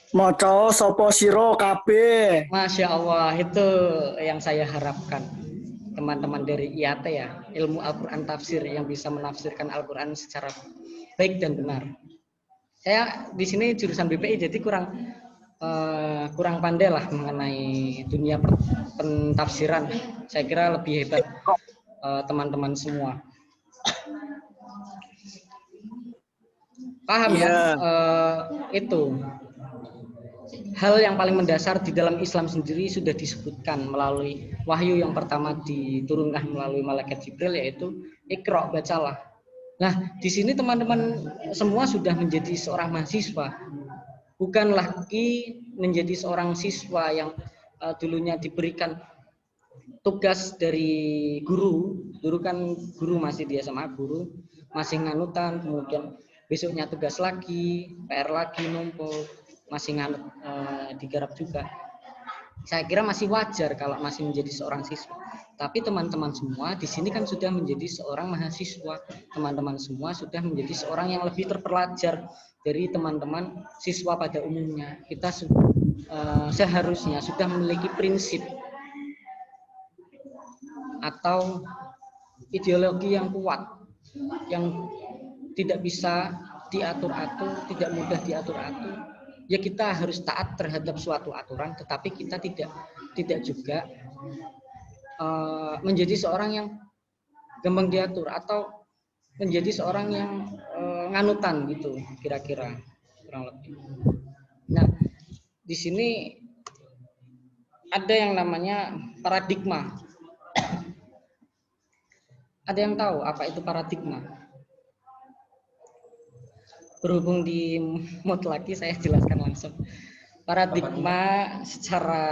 [SPEAKER 7] Maca sapa sira kabeh.
[SPEAKER 2] Masya Allah, itu yang saya harapkan. Teman-teman dari IAT ya, ilmu Al-Quran tafsir yang bisa menafsirkan Al-Quran secara baik dan benar. Saya di sini jurusan BPI jadi kurang pandai lah mengenai dunia pentafsiran. Saya kira lebih hebat teman-teman semua. Paham ya? Itu hal yang paling mendasar di dalam Islam sendiri sudah disebutkan melalui wahyu yang pertama diturunkan melalui malaikat Jibril, yaitu Iqra, bacalah. Nah, di sini teman-teman semua sudah menjadi seorang mahasiswa, bukan lagi menjadi seorang siswa yang dulunya diberikan tugas dari guru. Dulu kan guru masih di SMA, guru masih nganutan, kemudian besoknya tugas lagi, PR lagi numpuk, masih nganut digarap juga. Saya kira masih wajar kalau masih menjadi seorang siswa. Tapi teman-teman semua di sini kan sudah menjadi seorang mahasiswa. Teman-teman semua sudah menjadi seorang yang lebih terpelajar dari teman-teman siswa pada umumnya. Kita seharusnya sudah memiliki prinsip atau ideologi yang kuat, yang tidak bisa diatur-atur, tidak mudah diatur-atur. Ya kita harus taat terhadap suatu aturan, tetapi kita tidak juga menjadi seorang yang gampang diatur atau menjadi seorang yang nganutan gitu, kira-kira kurang lebih. Nah, di sini ada yang namanya paradigma. Ada yang tahu apa itu paradigma? Berhubung di mutlaki, saya jelaskan langsung. Paradigma secara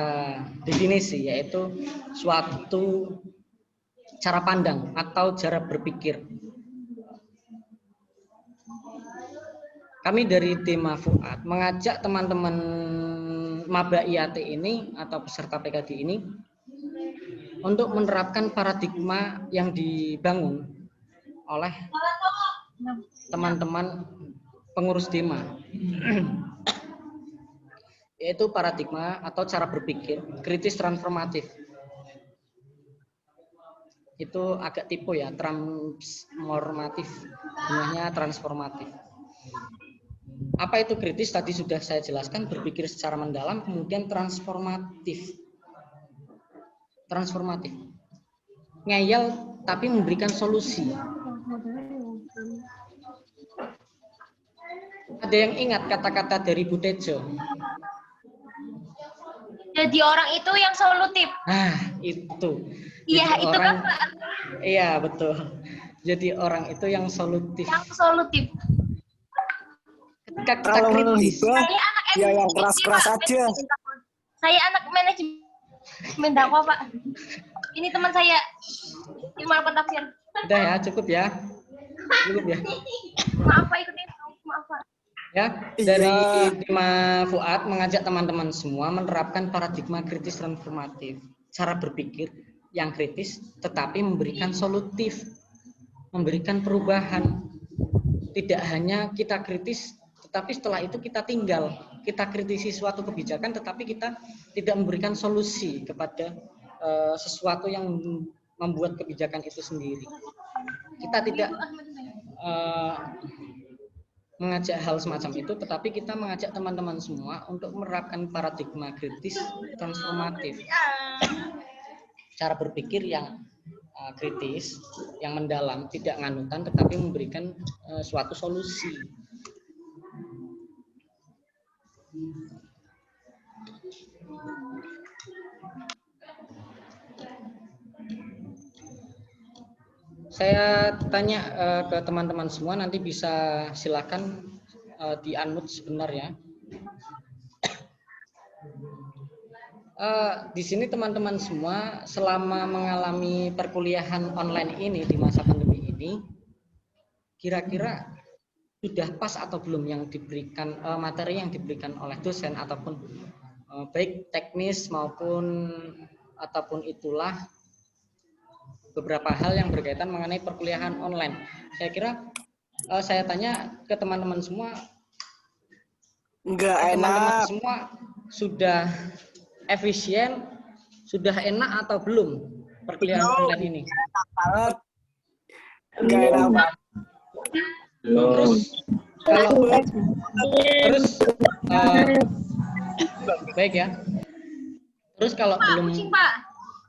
[SPEAKER 2] definisi yaitu suatu cara pandang atau cara berpikir. Kami dari Dema Fuad mengajak teman-teman maba IAT ini atau peserta PKD ini untuk menerapkan paradigma yang dibangun oleh teman-teman pengurus Dema, yaitu paradigma atau cara berpikir kritis transformatif. itu agak tipe ya, transformatif, jumlahnya transformatif. Apa itu kritis? Tadi sudah saya jelaskan, berpikir secara mendalam, kemudian transformatif. Transformatif. Ngeyel tapi memberikan solusi. Ada yang ingat kata-kata dari Bu Tejo?
[SPEAKER 6] Jadi orang itu yang solutif.
[SPEAKER 2] Nah, itu.
[SPEAKER 6] Iya,
[SPEAKER 2] Jadi
[SPEAKER 6] itu
[SPEAKER 2] orang,
[SPEAKER 6] kan Pak.
[SPEAKER 2] Iya, betul. Jadi orang itu yang solutif.
[SPEAKER 6] Yang solutif.
[SPEAKER 2] Ketika kita
[SPEAKER 7] Kalau
[SPEAKER 2] kritis,
[SPEAKER 7] menghibah,
[SPEAKER 6] Saya anak
[SPEAKER 7] ya yang
[SPEAKER 6] MNC,
[SPEAKER 7] keras-keras
[SPEAKER 6] Pak.
[SPEAKER 7] aja.
[SPEAKER 6] Saya anak manajemen dakwah, Pak. Ini teman saya, Ilmu Pentafsir.
[SPEAKER 2] udah ya, cukup ya. Cukup ya.
[SPEAKER 6] Maaf Pak, ikutin. Maaf Pak.
[SPEAKER 2] Ya,
[SPEAKER 7] Iya.
[SPEAKER 2] dari Dima Fuad mengajak teman-teman semua menerapkan paradigma kritis transformatif. Cara berpikir yang kritis tetapi memberikan solutif, memberikan perubahan. Tidak hanya kita kritis, tetapi setelah itu kita tinggal. Kita kritisi suatu kebijakan tetapi kita tidak memberikan solusi kepada sesuatu yang membuat kebijakan itu sendiri. Kita tidak mengajak hal semacam itu, tetapi kita mengajak teman-teman semua untuk menerapkan paradigma kritis transformatif. Cara berpikir yang kritis, yang mendalam, tidak nganutan, tetapi memberikan suatu solusi. Saya tanya ke teman-teman semua, nanti bisa silakan di-unmute sebentar ya. Di sini teman-teman semua selama mengalami perkuliahan online ini di masa pandemi ini, kira-kira sudah pas atau belum yang diberikan materi yang diberikan oleh dosen ataupun baik teknis maupun ataupun itulah beberapa hal yang berkaitan mengenai perkuliahan online. Saya kira saya tanya ke teman-teman semua,
[SPEAKER 7] Enggak
[SPEAKER 2] teman-teman
[SPEAKER 7] enak.
[SPEAKER 2] semua sudah efisien, sudah enak atau belum perkuliahan online ini?
[SPEAKER 7] Banget. Enggak enak banget.
[SPEAKER 2] Terus kalau baik ya. Terus kalau
[SPEAKER 6] Pak,
[SPEAKER 2] belum
[SPEAKER 6] pusing Pak.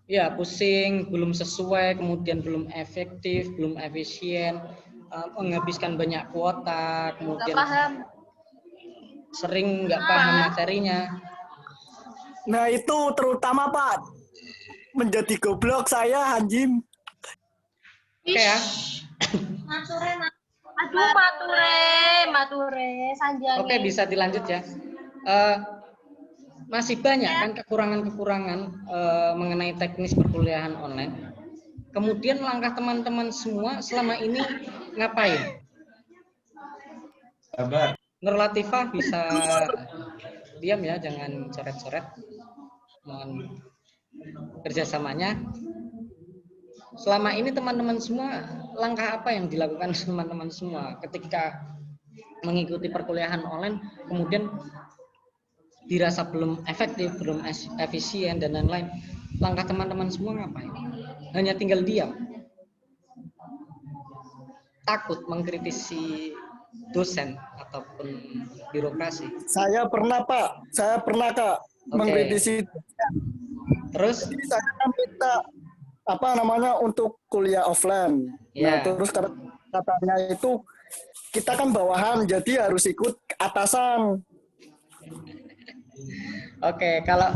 [SPEAKER 2] ya pusing, belum sesuai, kemudian belum efektif, belum efisien, menghabiskan banyak kuota,
[SPEAKER 6] Nggak
[SPEAKER 2] kemudian
[SPEAKER 6] paham.
[SPEAKER 2] sering nggak paham materinya.
[SPEAKER 7] Nah itu terutama Pak, menjadi goblok saya Hanjim.
[SPEAKER 2] Oke ya.
[SPEAKER 6] Aduh, mature, sanjange.
[SPEAKER 2] Oke, bisa dilanjut ya. Masih banyak kan kekurangan-kekurangan mengenai teknis perkuliahan online. Kemudian langkah teman-teman semua selama ini ngapain? Nur Latifah bisa diam ya, jangan coret-coret. Mohon kerjasamanya. Selama ini teman-teman semua, langkah apa yang dilakukan teman-teman semua ketika mengikuti perkuliahan online, kemudian dirasa belum efektif, belum efisien, dan lain-lain. Langkah teman-teman semua ngapain? Hanya tinggal diam? Takut mengkritisi dosen ataupun birokrasi?
[SPEAKER 7] Saya pernah Pak, saya pernah Kak mengkritisi.
[SPEAKER 2] Terus?
[SPEAKER 7] Jadi saya kan minta apa namanya untuk kuliah offline.
[SPEAKER 2] Ya.
[SPEAKER 7] Nah, terus katanya itu kita kan bawahan, jadi harus ikut atasan.
[SPEAKER 2] Oke, kalau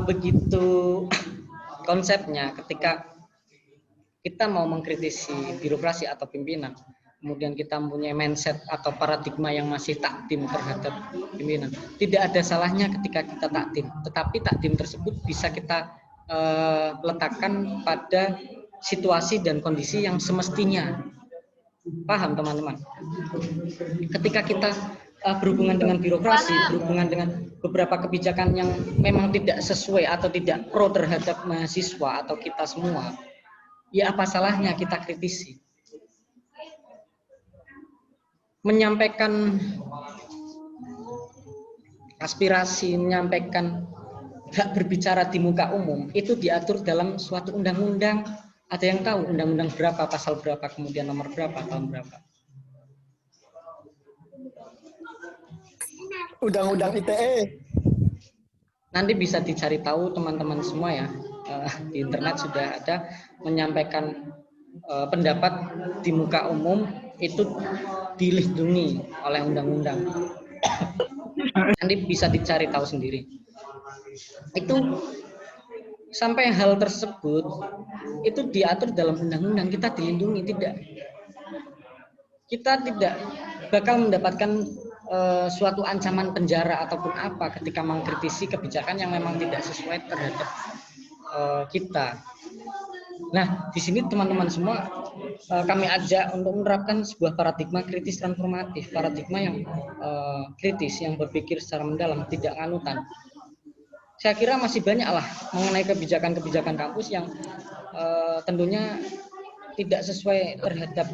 [SPEAKER 2] begitu konsepnya, ketika kita mau mengkritisi birokrasi atau pimpinan, kemudian kita mempunyai mindset atau paradigma yang masih takdim terhadap pimpinan, tidak ada salahnya ketika kita takdim, tetapi takdim tersebut bisa kita letakkan pada situasi dan kondisi yang semestinya. Paham teman-teman? Ketika kita berhubungan dengan birokrasi, berhubungan dengan beberapa kebijakan yang memang tidak sesuai atau tidak pro terhadap mahasiswa atau kita semua, ya apa salahnya kita kritisi? Menyampaikan aspirasi, menyampaikan hak berbicara di muka umum itu diatur dalam suatu undang-undang, Ada yang tahu undang-undang berapa, pasal berapa, kemudian nomor berapa, tahun berapa?
[SPEAKER 7] Undang-undang ITE.
[SPEAKER 2] Nanti bisa dicari tahu teman-teman semua ya. Di internet sudah ada menyampaikan pendapat di muka umum itu dilindungi oleh undang-undang. Nanti bisa dicari tahu sendiri. Itu sampai hal tersebut itu diatur dalam undang-undang, kita dilindungi, tidak. Kita tidak bakal mendapatkan suatu ancaman penjara ataupun apa ketika mengkritisi kebijakan yang memang tidak sesuai terhadap kita. Nah, di sini teman-teman semua kami ajak untuk menerapkan sebuah paradigma kritis transformatif, paradigma yang kritis, yang berpikir secara mendalam, tidak nganutan. Saya kira masih banyaklah mengenai kebijakan-kebijakan kampus yang tentunya tidak sesuai terhadap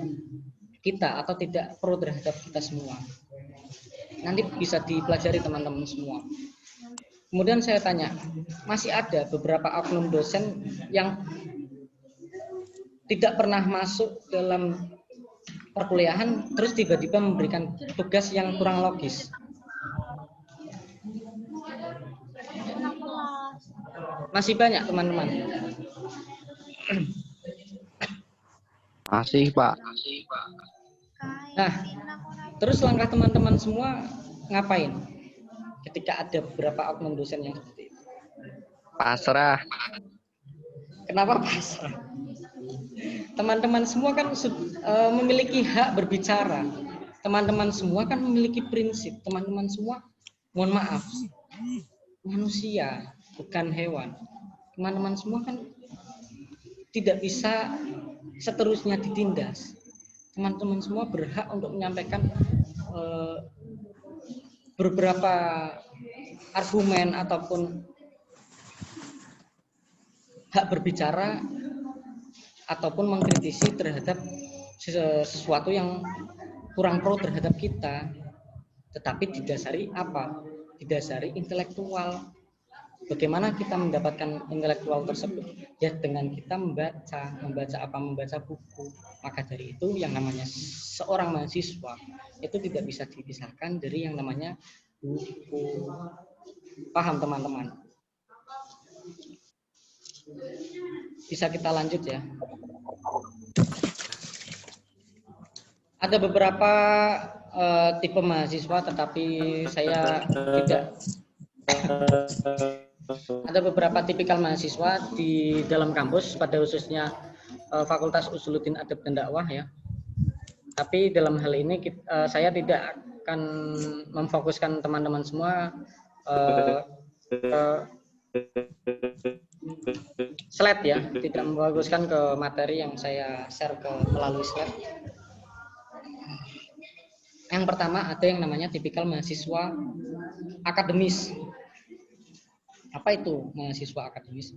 [SPEAKER 2] kita atau tidak pro terhadap kita semua. Nanti bisa dipelajari teman-teman semua. Kemudian saya tanya, masih ada beberapa oknum dosen yang tidak pernah masuk dalam perkuliahan, terus tiba-tiba memberikan tugas yang kurang logis. Masih banyak teman-teman.
[SPEAKER 8] Masih, Pak.
[SPEAKER 2] Nah, terus langkah teman-teman semua ngapain ketika ada beberapa oknum dosen yang seperti itu?
[SPEAKER 8] Pasrah.
[SPEAKER 2] Kenapa pasrah? Teman-teman semua kan memiliki hak berbicara. Teman-teman semua kan memiliki prinsip. Teman-teman semua, mohon maaf, manusia, bukan hewan. Teman-teman semua kan tidak bisa seterusnya ditindas. Teman-teman semua berhak untuk menyampaikan beberapa argumen ataupun hak berbicara ataupun mengkritisi terhadap sesuatu yang kurang pro terhadap kita, tetapi didasari apa? Didasari intelektual. Bagaimana kita mendapatkan intelektual tersebut? Ya dengan kita membaca buku. Maka dari itu yang namanya seorang mahasiswa itu tidak bisa dipisahkan dari yang namanya buku. Paham teman-teman? Bisa kita lanjut ya. Ada beberapa tipe mahasiswa, tetapi saya tidak. Ada beberapa tipikal mahasiswa di dalam kampus, pada khususnya Fakultas Usuluddin Adab dan Dakwah ya. Tapi dalam hal ini saya tidak akan memfokuskan teman-teman semua slide ya, tidak memfokuskan ke materi yang saya share melalui slide. Yang pertama ada yang namanya tipikal mahasiswa akademis. Apa itu mahasiswa akademis?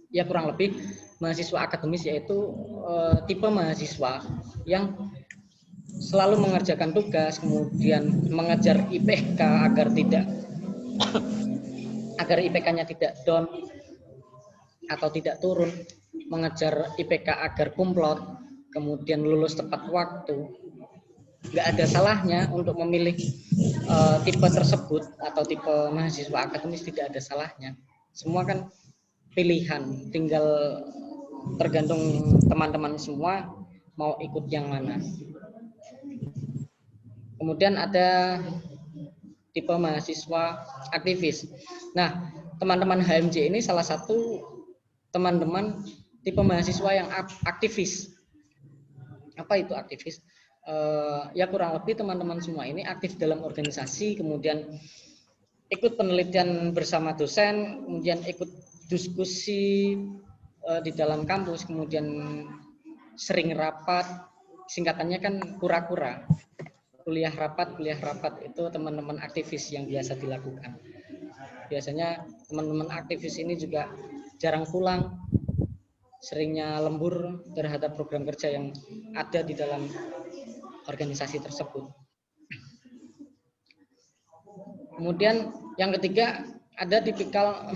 [SPEAKER 2] Ya kurang lebih mahasiswa akademis yaitu tipe mahasiswa yang selalu mengerjakan tugas, kemudian mengejar IPK agar IPK-nya tidak down atau tidak turun, mengejar IPK agar kumlot, kemudian lulus tepat waktu. Nggak ada salahnya untuk memilih tipe tersebut atau tipe mahasiswa akademis, tidak ada salahnya. Semua kan pilihan, tinggal tergantung teman-teman semua mau ikut yang mana. Kemudian ada tipe mahasiswa aktivis. Nah, teman-teman HMJ ini salah satu teman-teman tipe mahasiswa yang aktivis. Apa itu aktivis? Ya kurang lebih teman-teman semua ini aktif dalam organisasi, kemudian ikut penelitian bersama dosen, kemudian ikut diskusi di dalam kampus, kemudian sering rapat, singkatannya kan kura-kura. Kuliah rapat itu teman-teman aktivis yang biasa dilakukan. Biasanya teman-teman aktivis ini juga jarang pulang, seringnya lembur terhadap program kerja yang ada di dalam organisasi tersebut. Kemudian yang ketiga ada tipikal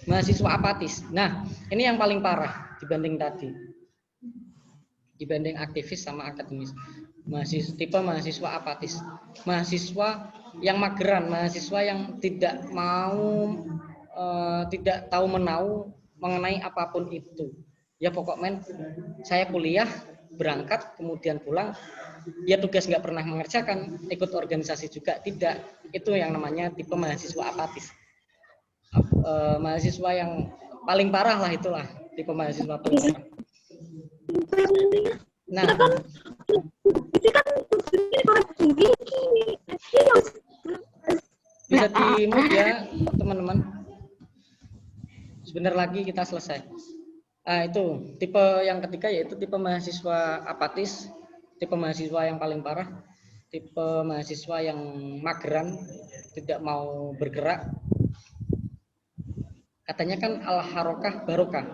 [SPEAKER 2] mahasiswa apatis. Nah, ini yang paling parah dibanding tadi. Dibanding aktivis sama akademis. Tipe mahasiswa apatis. Mahasiswa yang mageran, mahasiswa yang tidak mau, tidak tahu menau mengenai apapun itu. Ya pokoknya saya kuliah, berangkat, kemudian pulang, ya tugas nggak pernah mengerjakan, ikut organisasi juga tidak. Itu yang namanya tipe mahasiswa apatis. Mahasiswa yang paling parah lah, itulah tipe mahasiswa paling parah. Nah, bisa di-mute ya teman-teman. Sebentar lagi kita selesai. Nah, itu tipe yang ketiga, yaitu tipe mahasiswa apatis, tipe mahasiswa yang paling parah, tipe mahasiswa yang mageran, tidak mau bergerak. Katanya kan al-harokah barokah.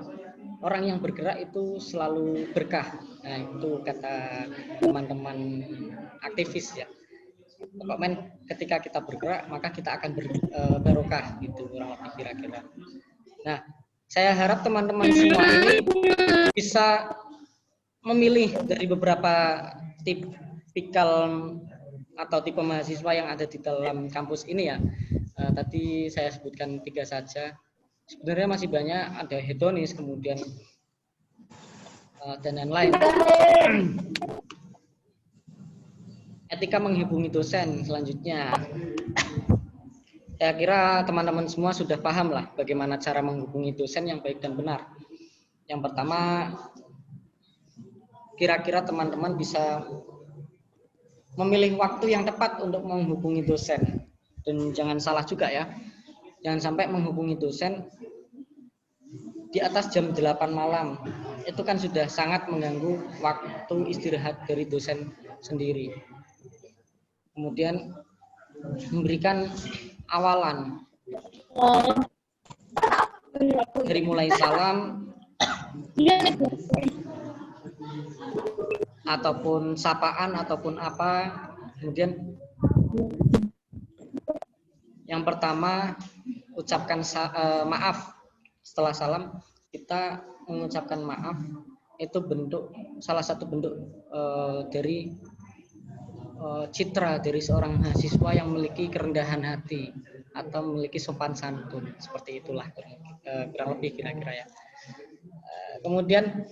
[SPEAKER 2] Orang yang bergerak itu selalu berkah. Nah, itu kata teman-teman aktivis ya. Pokoknya ketika kita bergerak, maka kita akan barokah gitu, kurang lebih kira-kira. Nah, saya harap teman-teman semua ini bisa memilih dari beberapa tipikal atau tipe mahasiswa yang ada di dalam kampus ini ya. Tadi saya sebutkan 3 saja. Sebenarnya masih banyak, ada hedonis, kemudian dan lain-lain. Etika menghubungi dosen selanjutnya. Saya kira teman-teman semua sudah paham lah bagaimana cara menghubungi dosen yang baik dan benar. Yang pertama, kira-kira teman-teman bisa memilih waktu yang tepat untuk menghubungi dosen. Dan jangan salah juga ya, jangan sampai menghubungi dosen di atas jam 8 malam. Itu kan sudah sangat mengganggu waktu istirahat dari dosen sendiri. Kemudian memberikan awalan dari mulai salam ataupun sapaan ataupun apa. Kemudian yang pertama, ucapkan maaf. Setelah salam kita mengucapkan maaf. Itu salah satu bentuk dari citra dari seorang mahasiswa yang memiliki kerendahan hati atau memiliki sopan santun. Seperti itulah kurang lebih kira-kira ya. Kemudian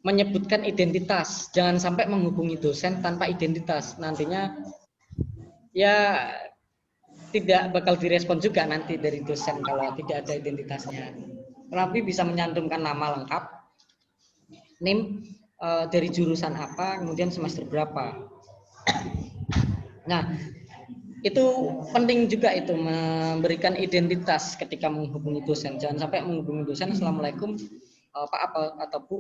[SPEAKER 2] menyebutkan identitas. Jangan sampai menghubungi dosen tanpa identitas. Nantinya ya tidak bakal direspon juga nanti dari dosen kalau tidak ada identitasnya. Tapi bisa menyantumkan nama lengkap, NIM, dari jurusan apa, kemudian semester berapa. Nah, itu penting juga itu, memberikan identitas ketika menghubungi dosen. Jangan sampai menghubungi dosen, Assalamualaikum Pak atau Bu,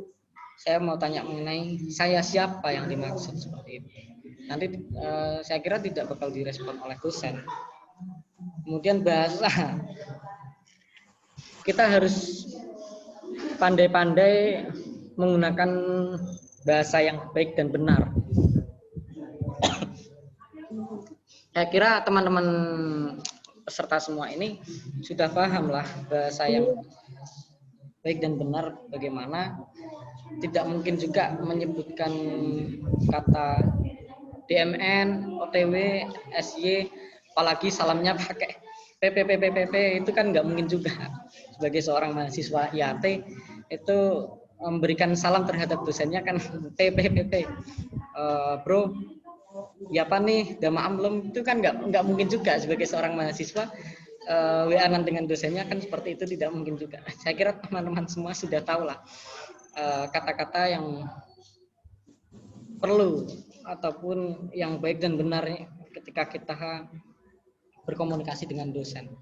[SPEAKER 2] saya mau tanya mengenai saya siapa yang dimaksud, seperti itu. Nanti saya kira tidak bakal direspon oleh dosen. Kemudian bahasa, kita harus pandai-pandai menggunakan bahasa yang baik dan benar. Saya kira teman-teman peserta semua ini sudah paham lah bahasa yang baik dan benar bagaimana. Tidak mungkin juga menyebutkan kata DMN, OTW, SY, apalagi salamnya pakai PPPPP, itu kan nggak mungkin juga. Sebagai seorang mahasiswa IAT itu memberikan salam terhadap dosennya kan PPPP, bro, ya apa nih, udah maaf belum, itu kan nggak mungkin juga sebagai seorang mahasiswa. WA-an dengan dosennya kan seperti itu, tidak mungkin juga. Saya kira teman-teman semua sudah tahu lah kata-kata yang perlu ataupun yang baik dan benar ketika kita berkomunikasi dengan dosen.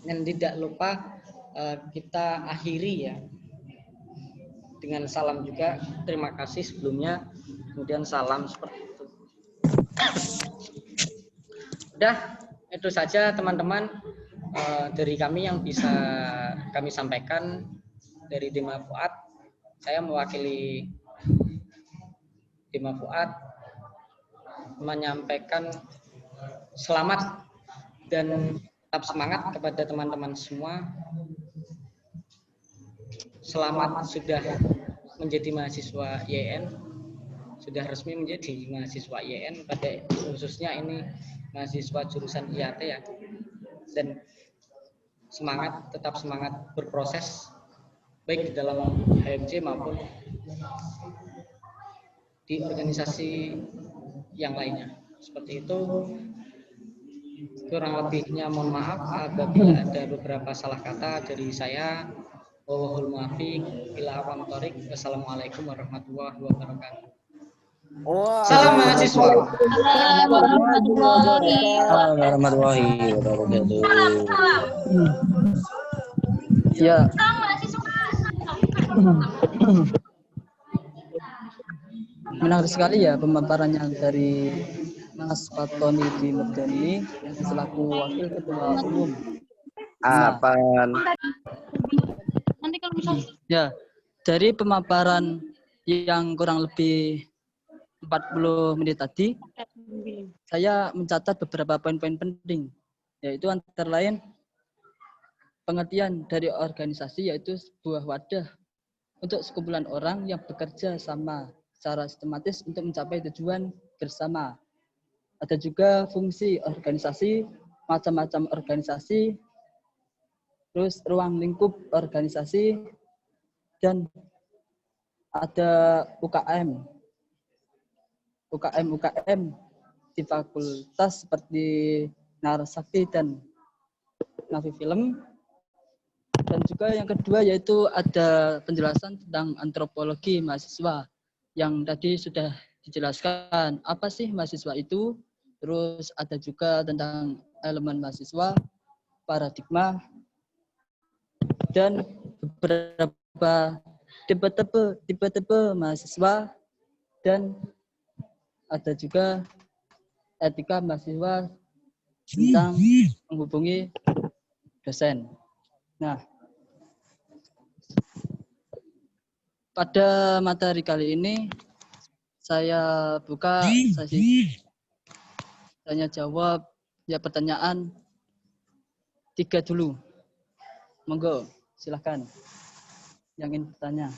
[SPEAKER 2] Dan tidak lupa kita akhiri ya dengan salam juga, terima kasih sebelumnya, kemudian salam, seperti itu. Udah, itu saja teman-teman dari kami yang bisa kami sampaikan dari Dima Fuad. Saya mewakili Dima Fuad menyampaikan selamat dan tetap semangat kepada teman-teman semua. selamat sudah menjadi mahasiswa YN, sudah resmi menjadi mahasiswa YN, pada khususnya ini mahasiswa jurusan IAT ya. Dan semangat, tetap semangat berproses baik di dalam HMJ maupun di organisasi yang lainnya. Seperti itu, kurang lebihnya mohon maaf apabila ada beberapa salah kata dari saya. Wallahul muwaffiq ila aqwamit thoriq. Wassalamualaikum warahmatullahi wabarakatuh. Salam mahasiswa.
[SPEAKER 9] Warahmatullahi wabarakatuh.
[SPEAKER 3] Ya, menarik sekali ya pemaparannya dari Mas Fatoni di Merdani selaku Wakil Ketua Umum.
[SPEAKER 8] Apaan?
[SPEAKER 6] Nanti kalau misalnya
[SPEAKER 3] Ya, dari pemaparan yang kurang lebih 40 menit tadi, saya mencatat beberapa poin-poin penting, yaitu antara lain pengertian dari organisasi yaitu sebuah wadah untuk sekumpulan orang yang bekerja sama secara sistematis untuk mencapai tujuan bersama. Ada juga fungsi organisasi, macam-macam organisasi, terus ruang lingkup organisasi, dan ada UKM di fakultas seperti Narasakti dan Nafi Film. Dan juga yang kedua yaitu ada penjelasan tentang antropologi mahasiswa yang tadi sudah dijelaskan apa sih mahasiswa itu. Terus ada juga tentang elemen mahasiswa, paradigma, dan beberapa tipe mahasiswa, dan ada juga etika mahasiswa tentang menghubungi dosen. Nah, pada materi kali ini saya buka sesi tanya jawab ya, pertanyaan 3 dulu. Monggo, silahkan yang ingin bertanya.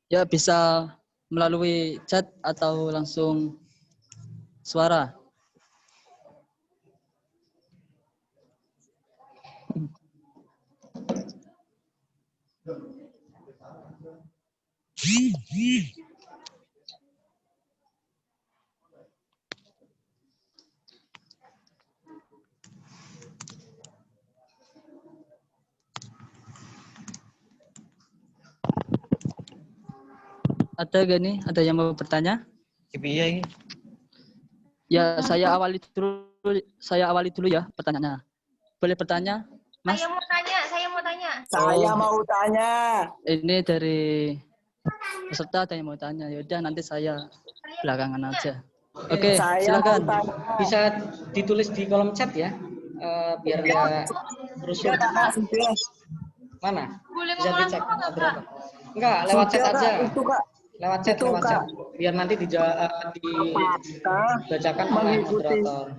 [SPEAKER 3] Ya, bisa melalui chat atau langsung suara. Ada gak nih? Ada yang mau bertanya? Ya, saya awali dulu ya pertanyaannya. Boleh bertanya, Mas?
[SPEAKER 4] Saya mau tanya.
[SPEAKER 7] Saya mau tanya.
[SPEAKER 3] Ini dari peserta ada yang mau tanya. Ya udah, nanti saya belakangan aja. Oke,
[SPEAKER 7] Saya
[SPEAKER 3] silakan.
[SPEAKER 7] mau tanya.
[SPEAKER 2] Bisa ditulis di kolom chat ya, biar nggak rusuh. Mana?
[SPEAKER 4] Boleh
[SPEAKER 2] Bisa
[SPEAKER 4] ngomong
[SPEAKER 2] dicek
[SPEAKER 4] langsung nggak,
[SPEAKER 2] berapa?
[SPEAKER 4] Kak?
[SPEAKER 2] Enggak, lewat chat
[SPEAKER 7] Sudah,
[SPEAKER 2] aja.
[SPEAKER 7] Kak, itu, Kak.
[SPEAKER 2] Lewat chat,
[SPEAKER 7] Itu, Kak.
[SPEAKER 2] biar nanti dibacakan oleh
[SPEAKER 7] Mengikuti.
[SPEAKER 2] moderator.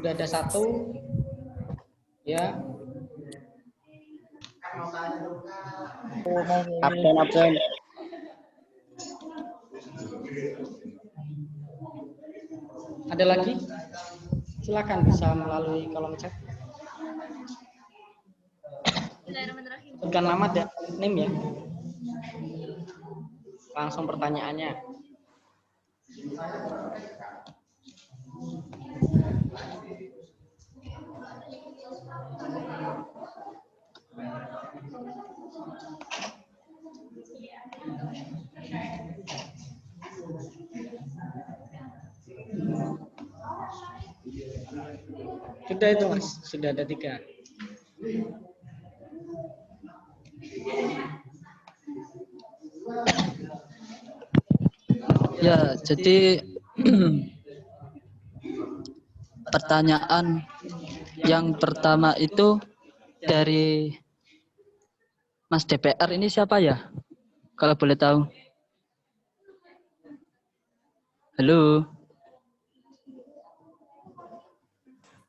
[SPEAKER 2] Sudah ada 1, ya.
[SPEAKER 8] Absen.
[SPEAKER 2] Ada lagi? Silakan bisa melalui kolom chat. Bukan nama dan name ya. Langsung pertanyaannya. Sudah itu Mas, sudah ada 3.
[SPEAKER 3] Ya, jadi pertanyaan yang pertama itu dari Mas DPR ini siapa ya? Kalau boleh tahu. Halo.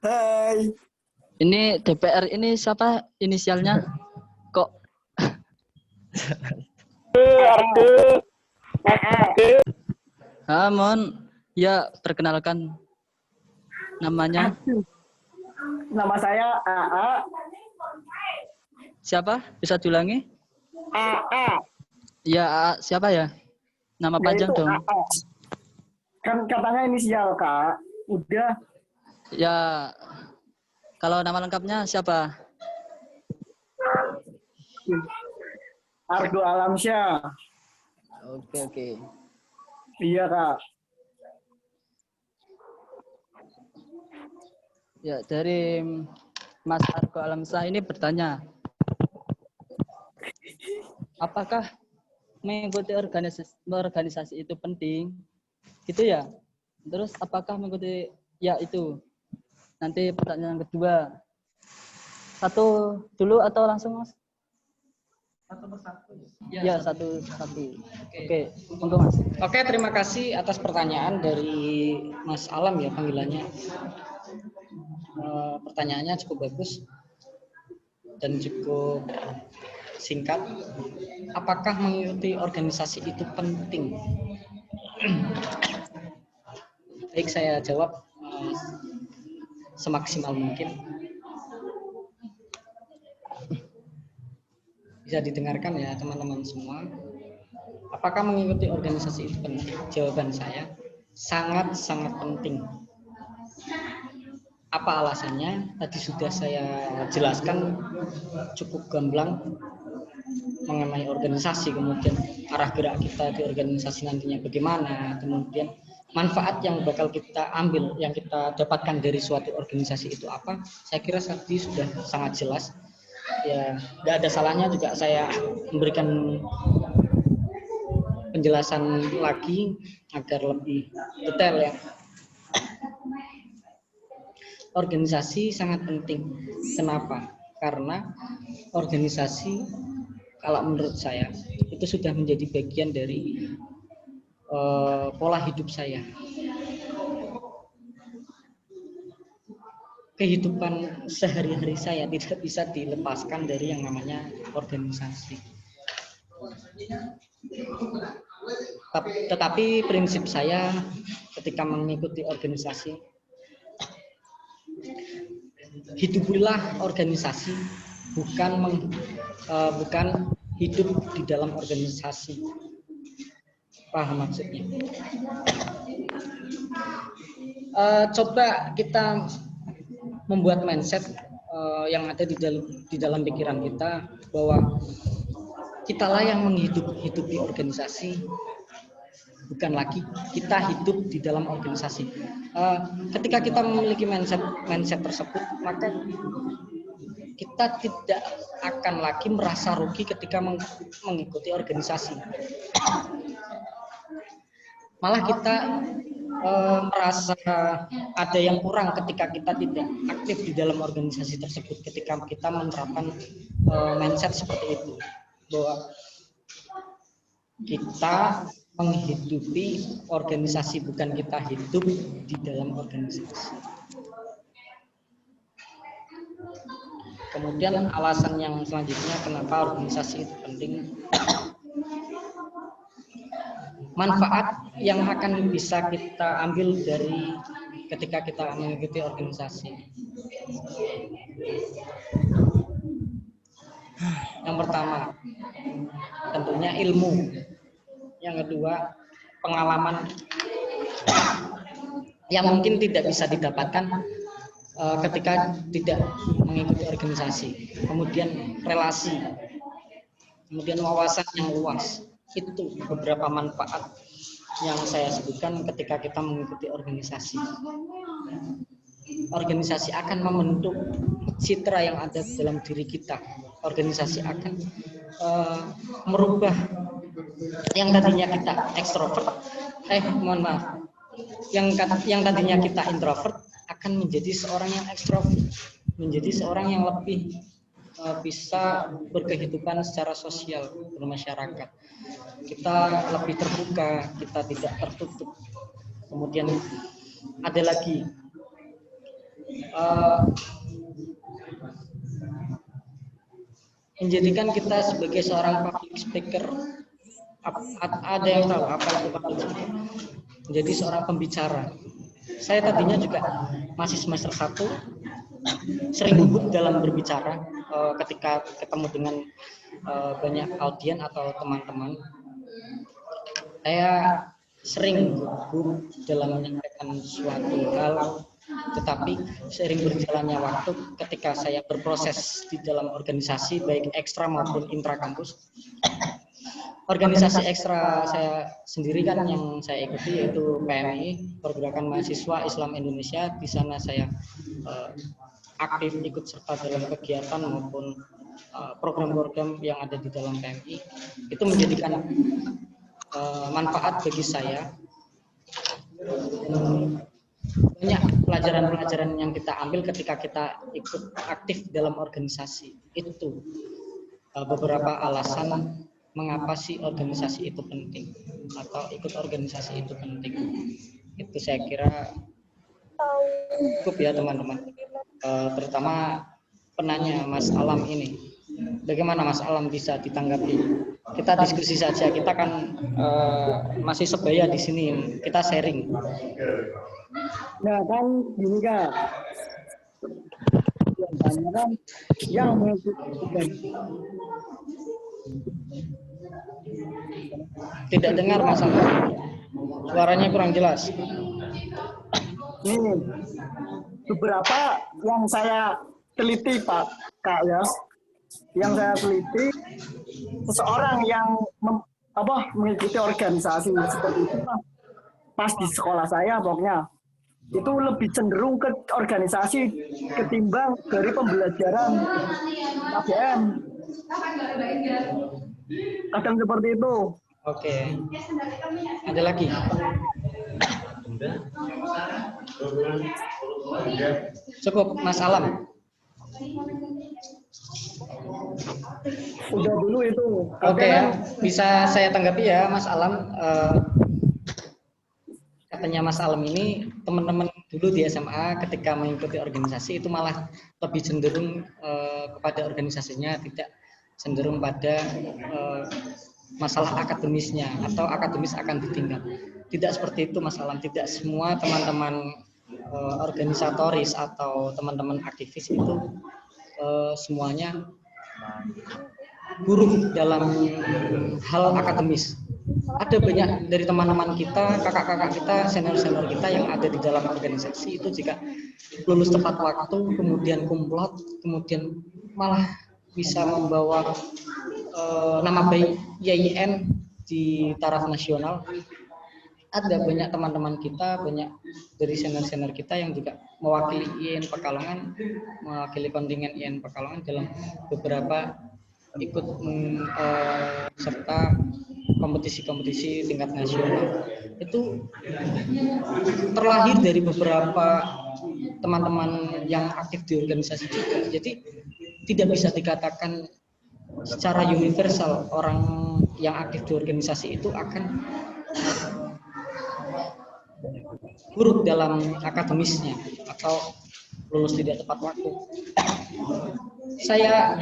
[SPEAKER 7] Hai.
[SPEAKER 3] Ini DPR ini siapa inisialnya? Kok mohon ya perkenalkan namanya.
[SPEAKER 7] Nama saya AA.
[SPEAKER 3] Siapa? Bisa diulangi?
[SPEAKER 7] AA.
[SPEAKER 3] Ya, siapa ya? Nama panjang
[SPEAKER 7] Yaitu
[SPEAKER 3] dong.
[SPEAKER 7] AA. Kan katanya inisial, Kak. Udah.
[SPEAKER 3] Ya, kalau nama lengkapnya siapa?
[SPEAKER 7] Argo Alamsyah.
[SPEAKER 3] Oke.
[SPEAKER 7] Iya, Kak.
[SPEAKER 3] Ya, dari Mas Argo Alamsyah ini bertanya, apakah mengikuti organisasi itu penting? Gitu ya? Terus apakah mengikuti, ya itu. Nanti pertanyaan kedua. Satu dulu atau langsung, Mas?
[SPEAKER 2] Satu persatu.
[SPEAKER 3] Ya, satu-satu. Oke, monggo Mas.
[SPEAKER 2] Oke, terima kasih atas pertanyaan dari Mas Alam ya panggilannya. Pertanyaannya cukup bagus dan cukup singkat. Apakah mengikuti organisasi itu penting? Baik, saya jawab semaksimal mungkin. Bisa didengarkan ya teman-teman semua. Apakah mengikuti organisasi itu penting? Jawaban saya sangat-sangat penting. Apa alasannya? Tadi sudah saya jelaskan cukup gamblang mengenai organisasi, kemudian arah gerak kita di organisasi nantinya bagaimana, kemudian manfaat yang bakal kita ambil, yang kita dapatkan dari suatu organisasi itu apa. Saya kira tadi sudah sangat jelas. Ya, tidak ada salahnya juga saya memberikan penjelasan lagi agar lebih detail ya. Organisasi sangat penting. Kenapa? Karena organisasi kalau menurut saya itu sudah menjadi bagian dari pola hidup saya. Kehidupan sehari-hari saya tidak bisa dilepaskan dari yang namanya organisasi. Tetapi prinsip saya ketika mengikuti organisasi, hidupilah organisasi, bukan hidup di dalam organisasi. Paham maksudnya? Coba kita membuat mindset yang ada di dalam pikiran kita bahwa kitalah yang menghidupi organisasi, bukan lagi kita hidup di dalam organisasi. Ketika kita memiliki mindset tersebut, maka kita tidak akan lagi merasa rugi ketika mengikuti organisasi. Malah kita merasa ada yang kurang ketika kita tidak aktif di dalam organisasi tersebut, ketika kita menerapkan mindset seperti itu, bahwa kita menghidupi organisasi, bukan kita hidup di dalam organisasi. Kemudian alasan yang selanjutnya kenapa organisasi itu penting, manfaat yang akan bisa kita ambil dari ketika kita mengikuti organisasi. Yang pertama, tentunya ilmu. Yang kedua, pengalaman yang mungkin tidak bisa didapatkan ketika tidak mengikuti organisasi. Kemudian relasi, kemudian wawasan yang luas. Itu beberapa manfaat yang saya sebutkan ketika kita mengikuti organisasi. Organisasi akan membentuk citra yang ada dalam diri kita. Organisasi akan merubah yang tadinya kita ekstrovert, yang tadinya kita introvert akan menjadi seorang yang ekstrovert, menjadi seorang yang lebih bisa berkehidupan secara sosial bermasyarakat. Kita lebih terbuka, kita tidak tertutup. Kemudian ada lagi menjadikan kita sebagai seorang public speaker. Ada yang tahu apa itu public speaker? Menjadi seorang pembicara. Saya tadinya juga masih semester 1, sering gugup dalam berbicara ketika ketemu dengan banyak audien atau teman-teman. Saya sering gugup dalam menyampaikan suatu hal, tetapi seiring berjalannya waktu ketika saya berproses di dalam organisasi baik ekstra maupun intra kampus. Organisasi ekstra saya sendiri kan yang saya ikuti yaitu PMI, Pergerakan Mahasiswa Islam Indonesia. Di sana saya aktif ikut serta dalam kegiatan maupun program-program yang ada di dalam PMI. Itu menjadikan manfaat bagi saya. Banyak pelajaran-pelajaran yang kita ambil ketika kita ikut aktif dalam organisasi. Itu beberapa alasan mengapa sih organisasi itu penting atau ikut organisasi itu penting. Itu saya kira cukup ya teman-teman. Terutama penanya Mas Alam ini. Bagaimana Mas Alam bisa ditanggapi? Kita diskusi saja. Kita kan masih sebaya di sini. Kita sharing.
[SPEAKER 7] Nah kan gini Kak. Biasanya kan yang mengikuti
[SPEAKER 2] tidak dengar Mas Alam. Suaranya kurang jelas.
[SPEAKER 7] Ini beberapa yang saya teliti Pak Kak ya. Yang saya teliti seseorang yang mengikuti organisasi seperti itu pas di sekolah saya pokoknya itu lebih cenderung ke organisasi ketimbang dari pembelajaran KBM. Kadang seperti itu.
[SPEAKER 2] Oke. Ada lagi? Cukup Mas Alam.
[SPEAKER 7] Udah dulu itu.
[SPEAKER 2] Oke ya, bisa saya tanggapi ya Mas Alam. Katanya Mas Alam ini teman-teman dulu di SMA ketika mengikuti organisasi itu malah lebih cenderung kepada organisasinya, tidak cenderung pada masalah akademisnya atau akademis akan ditinggal. Tidak seperti itu Mas Alam. Tidak semua teman-teman organisatoris atau teman-teman aktivis itu semuanya buruk dalam hal akademis. Ada banyak dari teman-teman kita, kakak-kakak kita, senior-senior kita yang ada di dalam organisasi itu jika lulus tepat waktu, kemudian kumlot, kemudian malah bisa membawa nama baik YIN di taraf nasional. Ada banyak teman-teman kita, banyak dari senior-senior kita yang juga mewakili IAIN Pekalongan, mewakili kontingen IAIN Pekalongan dalam beberapa ikut serta kompetisi-kompetisi tingkat nasional. Itu terlahir dari beberapa teman-teman yang aktif di organisasi juga. Jadi tidak bisa dikatakan secara universal orang yang aktif di organisasi itu akan buruk dalam akademisnya atau lulus tidak tepat waktu. Saya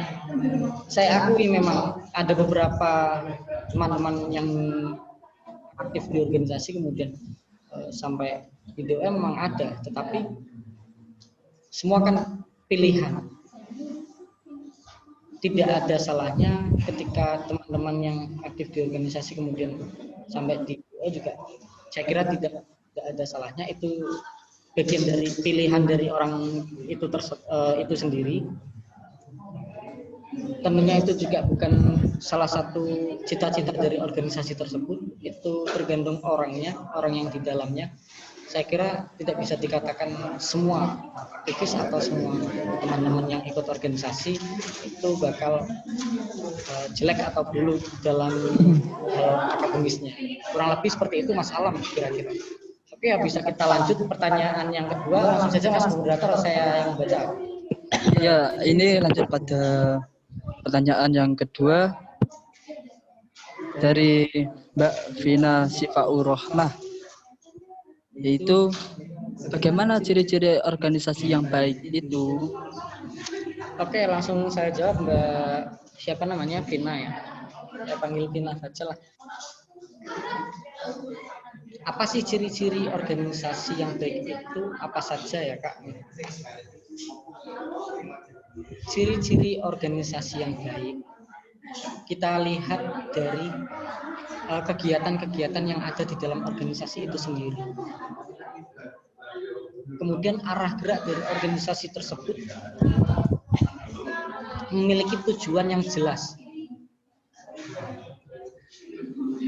[SPEAKER 2] akui memang ada beberapa teman-teman yang aktif di organisasi kemudian sampai di DOM memang ada, tetapi semua kan pilihan. Tidak ada salahnya ketika teman-teman yang aktif di organisasi kemudian sampai di DO juga, saya kira tidak ada salahnya. Itu bagian dari pilihan dari orang itu sendiri. Tentunya itu juga bukan salah satu cita-cita dari organisasi tersebut. Itu tergantung orangnya, orang yang di dalamnya. Saya kira tidak bisa dikatakan semua aktivis atau semua teman-teman yang ikut organisasi itu bakal jelek atau buruk dalam akademisnya. Kurang lebih seperti itu Mas Alam kira-kira. Oke, ya bisa kita lanjut pertanyaan yang kedua. Langsung saja Mas moderator, saya yang baca.
[SPEAKER 3] Ya, ini lanjut pada pertanyaan yang kedua dari Mbak Vina Sifaur Rohmah. yaitu bagaimana ciri-ciri organisasi yang baik itu.
[SPEAKER 2] Oke, langsung saya jawab Mbak, siapa namanya? Vina ya. Saya panggil Vina saja lah. Apa sih ciri-ciri organisasi yang baik itu apa saja ya Kak? Ciri-ciri organisasi yang baik kita lihat dari kegiatan-kegiatan yang ada di dalam organisasi itu sendiri. Kemudian arah gerak dari organisasi tersebut memiliki tujuan yang jelas.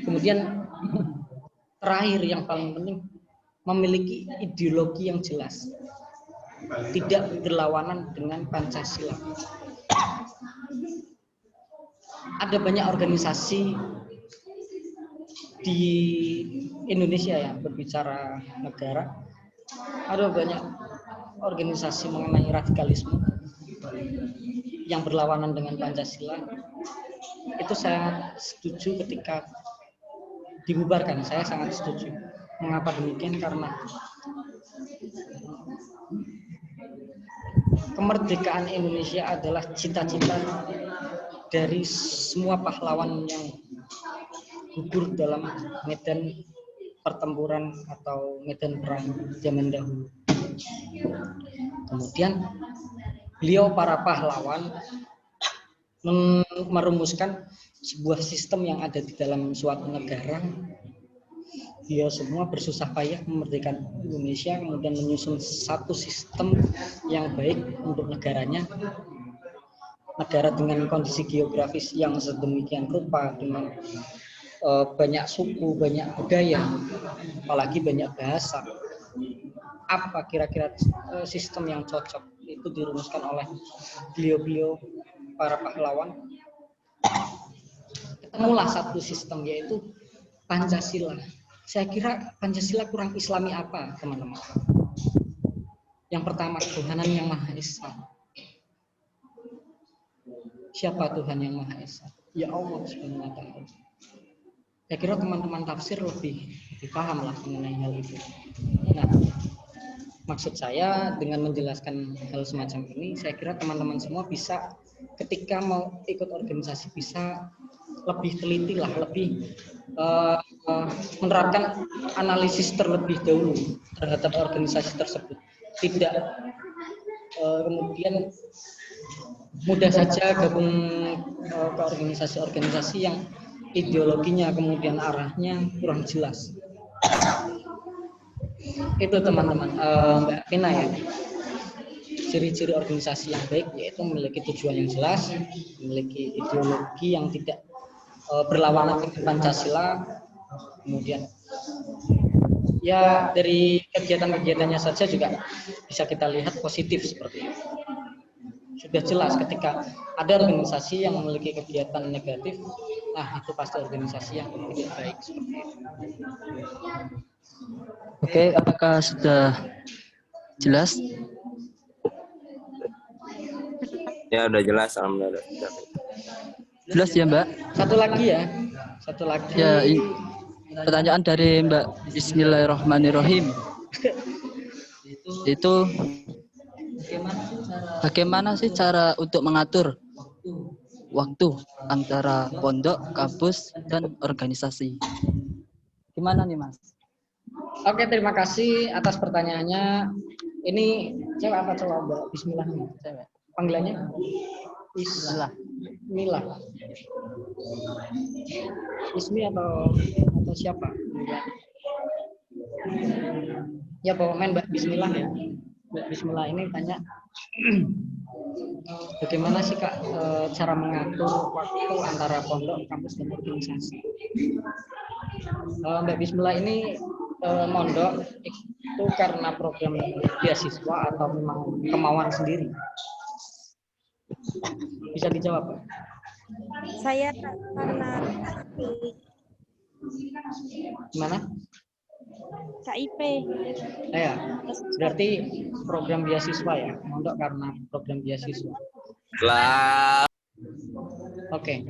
[SPEAKER 2] Kemudian terakhir yang paling penting, memiliki ideologi yang jelas, tidak berlawanan dengan Pancasila. Ada banyak organisasi di Indonesia ya, berbicara negara, ada banyak organisasi mengenai radikalisme yang berlawanan dengan Pancasila. Itu saya setuju ketika dibubarkan, saya sangat setuju. Mengapa demikian? Karena kemerdekaan Indonesia adalah cita-cita dari semua pahlawan yang gugur dalam medan pertempuran atau medan perang zaman dahulu. Kemudian beliau para pahlawan merumuskan sebuah sistem yang ada di dalam suatu negara. Dia semua bersusah payah memerdekakan Indonesia, kemudian menyusun satu sistem yang baik untuk negaranya. Negara dengan kondisi geografis yang sedemikian rupa, dengan banyak suku, banyak budaya, apalagi banyak bahasa. Apa kira-kira sistem yang cocok? Itu dirumuskan oleh beliau-beliau para pahlawan. Ketemulah satu sistem, yaitu Pancasila. Saya kira Pancasila kurang Islami apa, teman-teman? Yang pertama, ketuhanan yang Maha Esa. Siapa Tuhan yang Maha Esa? Ya Allah Subhanahu wa Ta'ala. Saya kira teman-teman tafsir lebih paham lah mengenai hal itu. Nah, maksud saya dengan menjelaskan hal semacam ini, saya kira teman-teman semua bisa ketika mau ikut organisasi bisa lebih teliti lah, lebih menerapkan analisis terlebih dahulu terhadap organisasi tersebut. Tidak kemudian mudah saja gabung ke organisasi-organisasi yang ideologinya kemudian arahnya kurang jelas. Itu teman-teman, Mbak Vina ya. Ciri-ciri organisasi yang baik yaitu memiliki tujuan yang jelas, memiliki ideologi yang tidak berlawanan dengan Pancasila, kemudian ya dari kegiatan-kegiatannya saja juga bisa kita lihat positif seperti itu. Sudah jelas ketika ada organisasi yang memiliki kegiatan negatif, nah itu pasti organisasi yang tidak baik seperti itu.
[SPEAKER 3] Oke, apakah sudah jelas?
[SPEAKER 8] Ya udah jelas, alhamdulillah.
[SPEAKER 3] Jelas ya Mbak?
[SPEAKER 2] Satu lagi ya, satu lagi.
[SPEAKER 3] Ya, pertanyaan dari Mbak. Bismillahirrahmanirrahim. Itu bagaimana sih cara untuk mengatur waktu antara pondok, kampus, dan organisasi? Gimana nih Mas?
[SPEAKER 2] Oke, terima kasih atas pertanyaannya. Ini cewek apa cowok Mbak? Bismillah nih, cewek. Panggilannya? Bismillah. Ismi atau siapa? Ya pokoknya Mbak Bismillah ya. Mbak Bismillah ini tanya bagaimana sih Kak cara mengatur waktu antara pondok, kampus, dan organisasi. Mbak Bismillah ini mondok itu karena program beasiswa atau memang kemauan sendiri? Bisa dijawab Pak?
[SPEAKER 4] Saya karena
[SPEAKER 2] Gimana?
[SPEAKER 4] KIP.
[SPEAKER 2] Ya, berarti program beasiswa ya, mondok karena program beasiswa.
[SPEAKER 8] Lah.
[SPEAKER 2] Oke.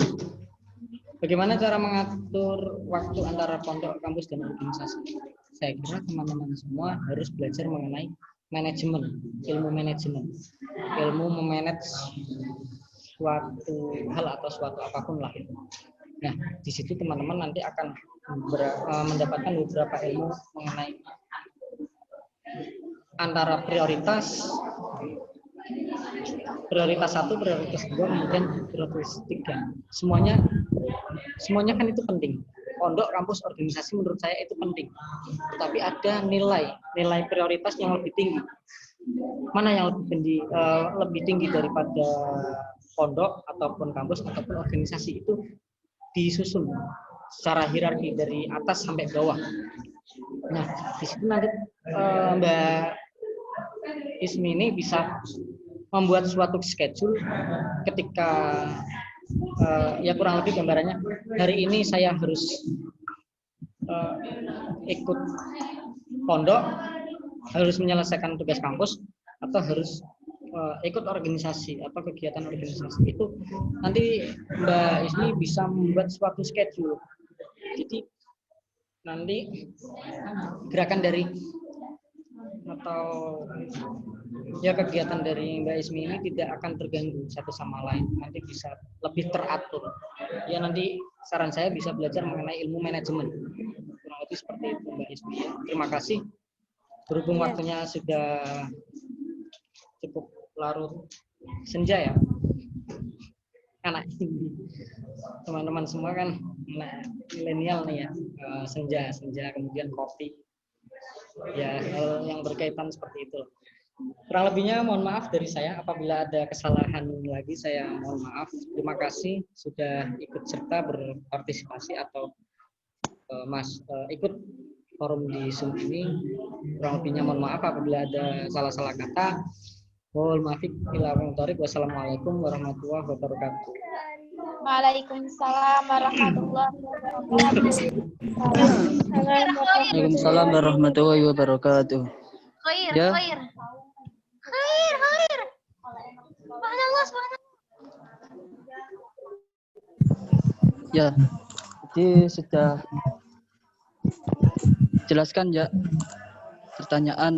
[SPEAKER 2] Bagaimana cara mengatur waktu antara pondok, kampus, dan organisasi? Saya kira teman-teman semua harus belajar mengenai manajemen, ilmu manajemen, ilmu memanage suatu hal atau suatu apapun lah itu. Nah, di situ teman-teman nanti akan mendapatkan beberapa ilmu mengenai antara prioritas 1, prioritas 2, kemudian prioritas 3. Semuanya kan itu penting. Pondok, kampus, organisasi menurut saya itu penting. Tetapi ada nilai prioritas yang lebih tinggi. Mana yang lebih tinggi daripada pondok ataupun kampus ataupun organisasi itu disusun secara hierarki dari atas sampai bawah. Nah, di situ nanti Mbak Ismi ini bisa membuat suatu schedule ketika ya kurang lebih gambarannya hari ini saya harus ikut pondok, harus menyelesaikan tugas kampus, atau harus ikut organisasi atau kegiatan organisasi. Itu nanti Mbak Ismi bisa membuat suatu schedule. Jadi nanti gerakan dari atau ya kegiatan dari Mbak Ismi ini tidak akan terganggu satu sama lain, nanti bisa lebih teratur. Ya nanti saran saya bisa belajar mengenai ilmu manajemen. Kurang lebih seperti itu Mbak Ismi. Terima kasih. Berhubung waktunya sudah cukup larut senja ya. Anak ini teman-teman semua kan milenial nih ya, senja kemudian kopi. Ya, hal yang berkaitan seperti itu. Kurang lebihnya mohon maaf dari saya. Apabila ada kesalahan lagi saya mohon maaf. Terima kasih sudah ikut serta berpartisipasi atau ikut forum di Zoom ini. Kurang lebihnya mohon maaf apabila ada salah-salah kata. Wassalamualaikum warahmatullahi wabarakatuh.
[SPEAKER 4] Waalaikumsalam warahmatullahi wabarakatuh.
[SPEAKER 3] Waalaikumsalam warahmatullahi wabarakatuh.
[SPEAKER 4] Khair,
[SPEAKER 3] Ya.
[SPEAKER 4] khair. Subhanallah, subhanallah.
[SPEAKER 3] Ya, jadi sudah jelaskan ya pertanyaan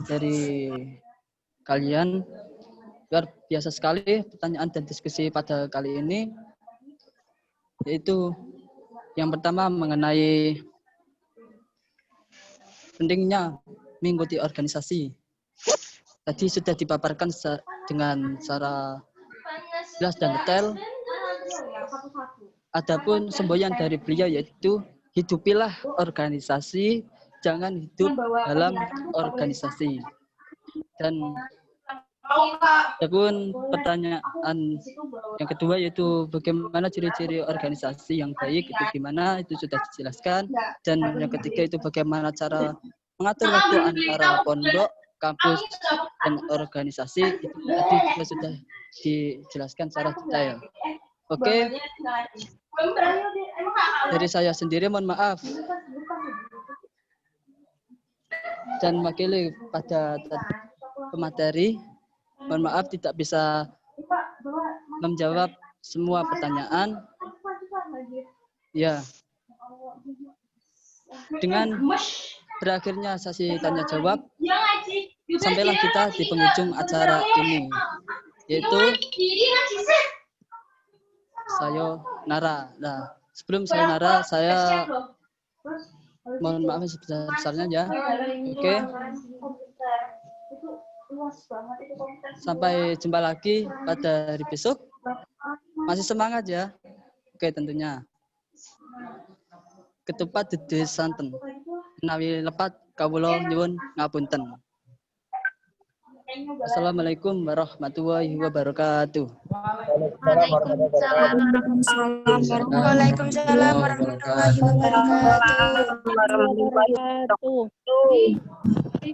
[SPEAKER 3] dari kalian. Luar biasa sekali pertanyaan dan diskusi pada kali ini, yaitu yang pertama mengenai pentingnya mengikuti organisasi. Tadi sudah dipaparkan dengan secara jelas dan detail. Adapun semboyan dari beliau yaitu hidupilah organisasi, jangan hidup dalam organisasi. Dan adapun pertanyaan yang kedua yaitu bagaimana ciri-ciri organisasi yang baik itu gimana, itu sudah dijelaskan. Dan yang ketiga itu bagaimana cara mengatur waktu antara pondok, kampus, dan organisasi, itu tadi juga sudah dijelaskan secara detail. Oke, dari saya sendiri mohon maaf dan mewakili pada pemateri, mohon maaf tidak bisa menjawab semua pertanyaan. Ya, dengan berakhirnya sesi tanya jawab, sampailah kita di penghujung acara ini, yaitu sayonara. Nah, sebelum sayonara saya mohon maaf sebesar-besarnya ya. Oke. Sampai jumpa lagi pada hari besok. Masih semangat ya. Oke, tentunya. Ketupat duduh santen. Menawi lepat kawula nyuwun ngapunten. Assalamualaikum warahmatullahi wabarakatuh.
[SPEAKER 4] Waalaikumsalam warahmatullahi wabarakatuh.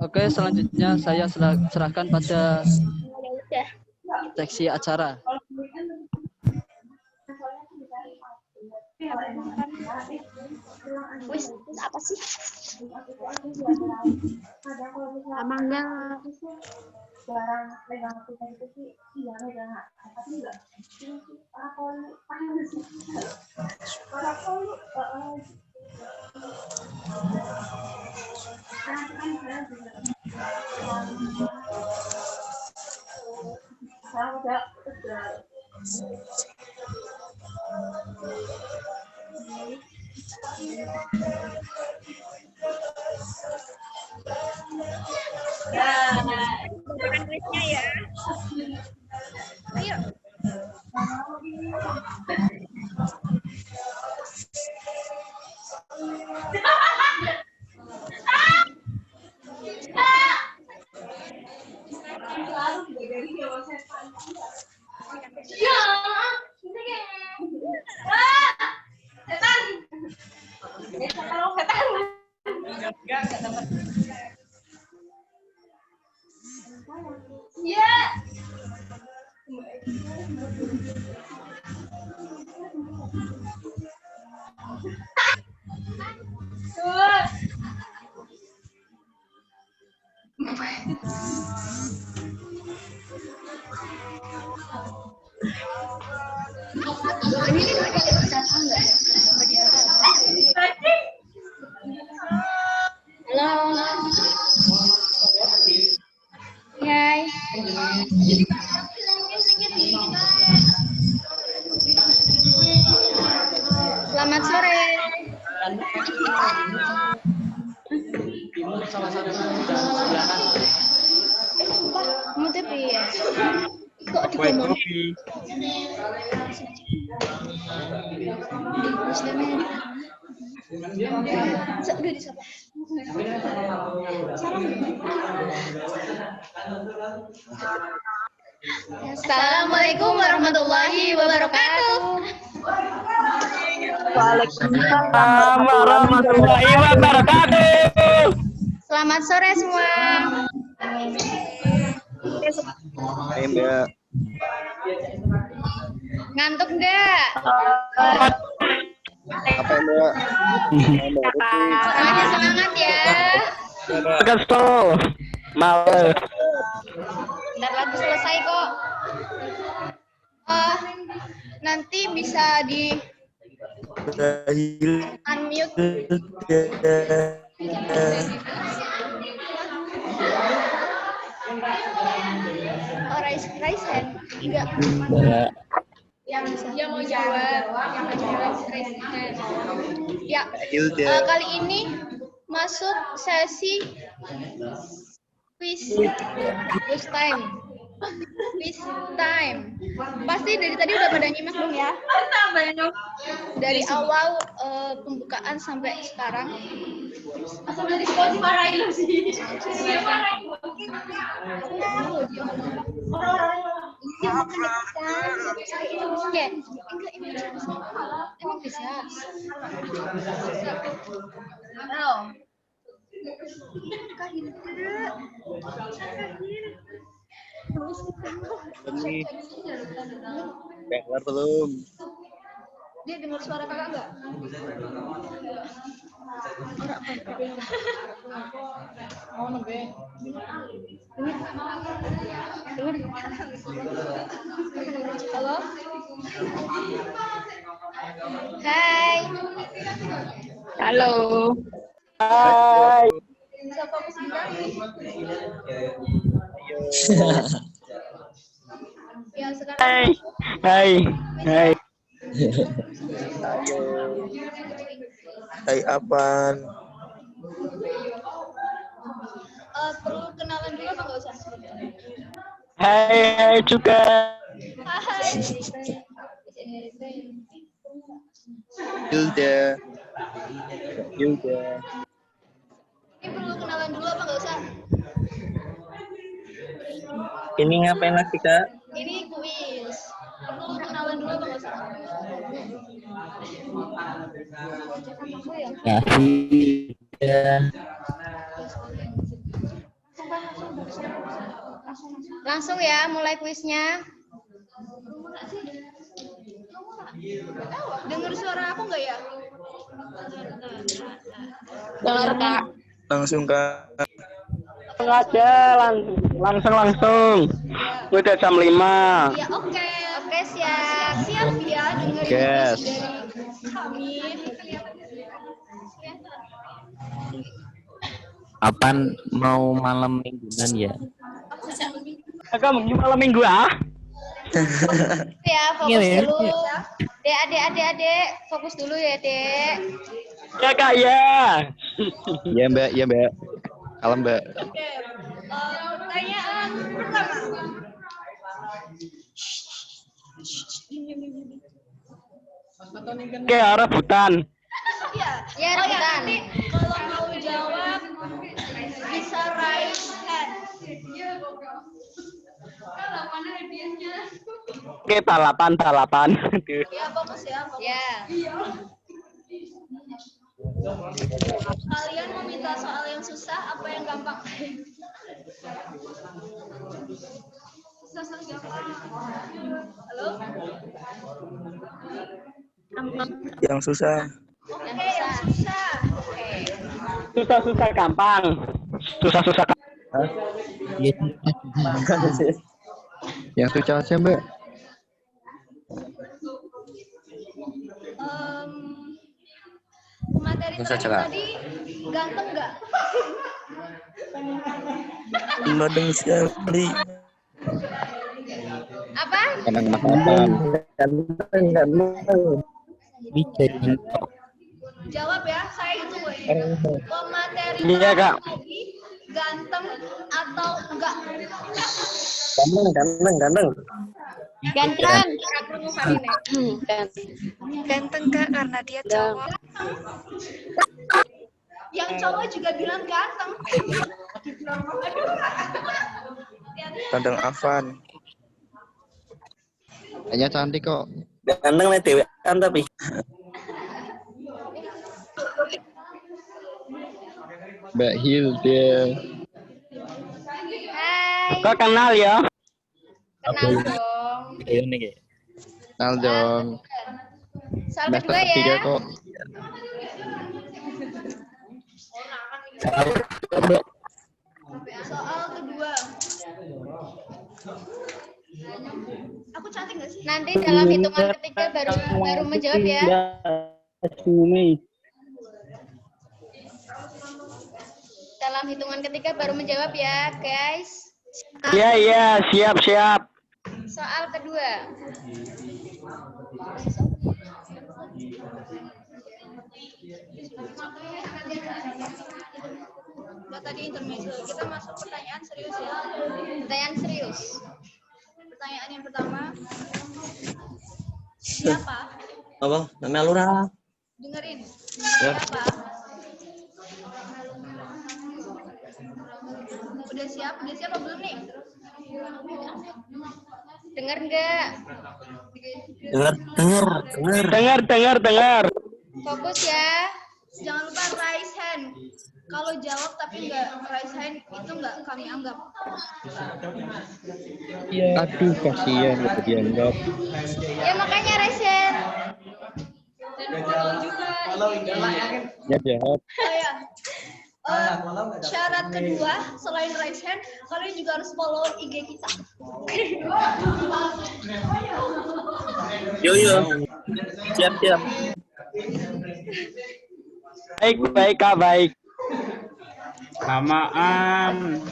[SPEAKER 3] Oke, selanjutnya saya serahkan pada seksi acara.
[SPEAKER 4] Wis, apa sih? Amangnya barang pegang itu sih, iya megang, tapi enggak. Ini apa Bukan kuisnya ya. Ayo. Halo. Hai. Selamat sore.
[SPEAKER 2] Timur salah satu sebelahan.
[SPEAKER 4] Mau tapi ya. Kok digomong? Udah disapa. Assalamualaikum warahmatullahi wabarakatuh.
[SPEAKER 7] Waalaikumsalam warahmatullahi wabarakatuh.
[SPEAKER 4] Selamat sore semua.
[SPEAKER 8] Hai Mbak.
[SPEAKER 4] Ngantuk enggak?
[SPEAKER 8] Apa Mbak?
[SPEAKER 4] Semangat semangat ya.
[SPEAKER 7] Kesel. Males.
[SPEAKER 4] Bentar lagi selesai kok. Nanti bisa di unmute. Oh, raise hand. Enggak. Yang mau jawab, yang mau jawab raise hand. Ya. Kali ini masuk sesi quiz time. Quiz time. Pasti dari tadi udah pada nyimak belum ya? Dari awal pembukaan sampai sekarang. Asal dari sekolah dimarahin lu sih. Oke, emang bisa. Halo.
[SPEAKER 8] Dengar belum?
[SPEAKER 4] Dia dengar suara kakak enggak?
[SPEAKER 2] Oh, nunggu.
[SPEAKER 4] Halo. Hai.
[SPEAKER 7] Halo. Hai.
[SPEAKER 4] Bisa fokus sebentar? Ya, sekarang.
[SPEAKER 7] Hai. Hai. Hai.
[SPEAKER 8] Hai apaan?
[SPEAKER 4] Perlu kenalan dulu apa nggak usah?
[SPEAKER 7] Hai juga.
[SPEAKER 4] Hai.
[SPEAKER 8] Hilda.
[SPEAKER 4] Ini perlu kenalan dulu apa nggak usah?
[SPEAKER 8] Ini ngapain lagi Kak?
[SPEAKER 4] Ini kuis. Perlu kenalan dulu apa nggak usah? Langsung ya, mulai kuisnya. Dengar suara aku nggak ya?
[SPEAKER 7] Dengar Kak.
[SPEAKER 8] Langsung Kak.
[SPEAKER 7] Aja langsung. Udah jam 5.
[SPEAKER 4] Ya oke. Oke siap. Siap ya dengerin
[SPEAKER 8] Yes.
[SPEAKER 4] kuis dari kami.
[SPEAKER 9] Apaan mau malam mingguan ya?
[SPEAKER 7] Kamu malam minggu ah?
[SPEAKER 4] Ya, fokus dulu. Dek, adik, fokus dulu ya, Dek.
[SPEAKER 10] Ya Kak ya.
[SPEAKER 8] Iya Mbak, iya Mbak. Kalem Mbak.
[SPEAKER 4] Oke. Pertanyaan pertama.
[SPEAKER 10] Oke, rebutan.
[SPEAKER 4] Ya, rebutan. Kalau mau jawab bisa raise hand.
[SPEAKER 10] Oke, balapan.
[SPEAKER 4] Ya, fokus ya. Ya. Kalian mau minta soal yang susah apa yang gampang? Susah gampang. Halo?
[SPEAKER 8] Yang susah.
[SPEAKER 4] Oke, yang susah. Oke.
[SPEAKER 10] Susah gampang. Susah.
[SPEAKER 8] Yang susah aja Mbak.
[SPEAKER 4] Materi tadi ganteng nggak?
[SPEAKER 8] Ganteng sekali.
[SPEAKER 4] Apa?
[SPEAKER 8] Ganteng.
[SPEAKER 4] Jawab ya, saya hitung loh. Pemateri
[SPEAKER 10] Iya, Kak.
[SPEAKER 4] tadi ganteng atau enggak?
[SPEAKER 8] Ganteng.
[SPEAKER 4] Ganteng Kak, karena dia cowok. Yang cowok juga bilang ganteng.
[SPEAKER 8] Ganteng Afan.
[SPEAKER 9] Kayaknya cantik kok.
[SPEAKER 8] Ganteng nih Dewi tapi.
[SPEAKER 9] Mbak Hilda.
[SPEAKER 4] Hai.
[SPEAKER 10] Kak kenal ya?
[SPEAKER 4] Kenal dong.
[SPEAKER 9] Kenal dong.
[SPEAKER 4] Soal
[SPEAKER 9] Semester
[SPEAKER 4] kedua
[SPEAKER 9] 3
[SPEAKER 4] ya.
[SPEAKER 9] kok.
[SPEAKER 4] Soal kedua. Aku cantik nggak sih? Nanti dalam hitungan ketiga baru menjawab ya. Dalam hitungan ketiga baru menjawab ya, guys.
[SPEAKER 10] Iya, siap.
[SPEAKER 4] Soal kedua. Tadi intermezzo. Kita masuk pertanyaan serius ya. Pertanyaan serius. Pertanyaan yang pertama. Siapa?
[SPEAKER 8] Apa? Namanya Lura.
[SPEAKER 4] Dengerin.
[SPEAKER 8] Ya.
[SPEAKER 4] Siapa? Udah siap apa belum nih? Dengar nggak?
[SPEAKER 10] Dengar.
[SPEAKER 4] Fokus ya. Jangan lupa raise hand. Kalau jawab tapi nggak raise hand itu nggak kami anggap.
[SPEAKER 9] Aduh, kasihan nggak dianggap.
[SPEAKER 4] Ya makanya raise hand. Dan follow juga.
[SPEAKER 9] Ya jahat.
[SPEAKER 4] Oh ya. Syarat kedua selain raise hand, kalian juga harus follow IG kita.
[SPEAKER 8] Yo. Siap.
[SPEAKER 10] Baik Kak, baik.
[SPEAKER 11] Lamaan.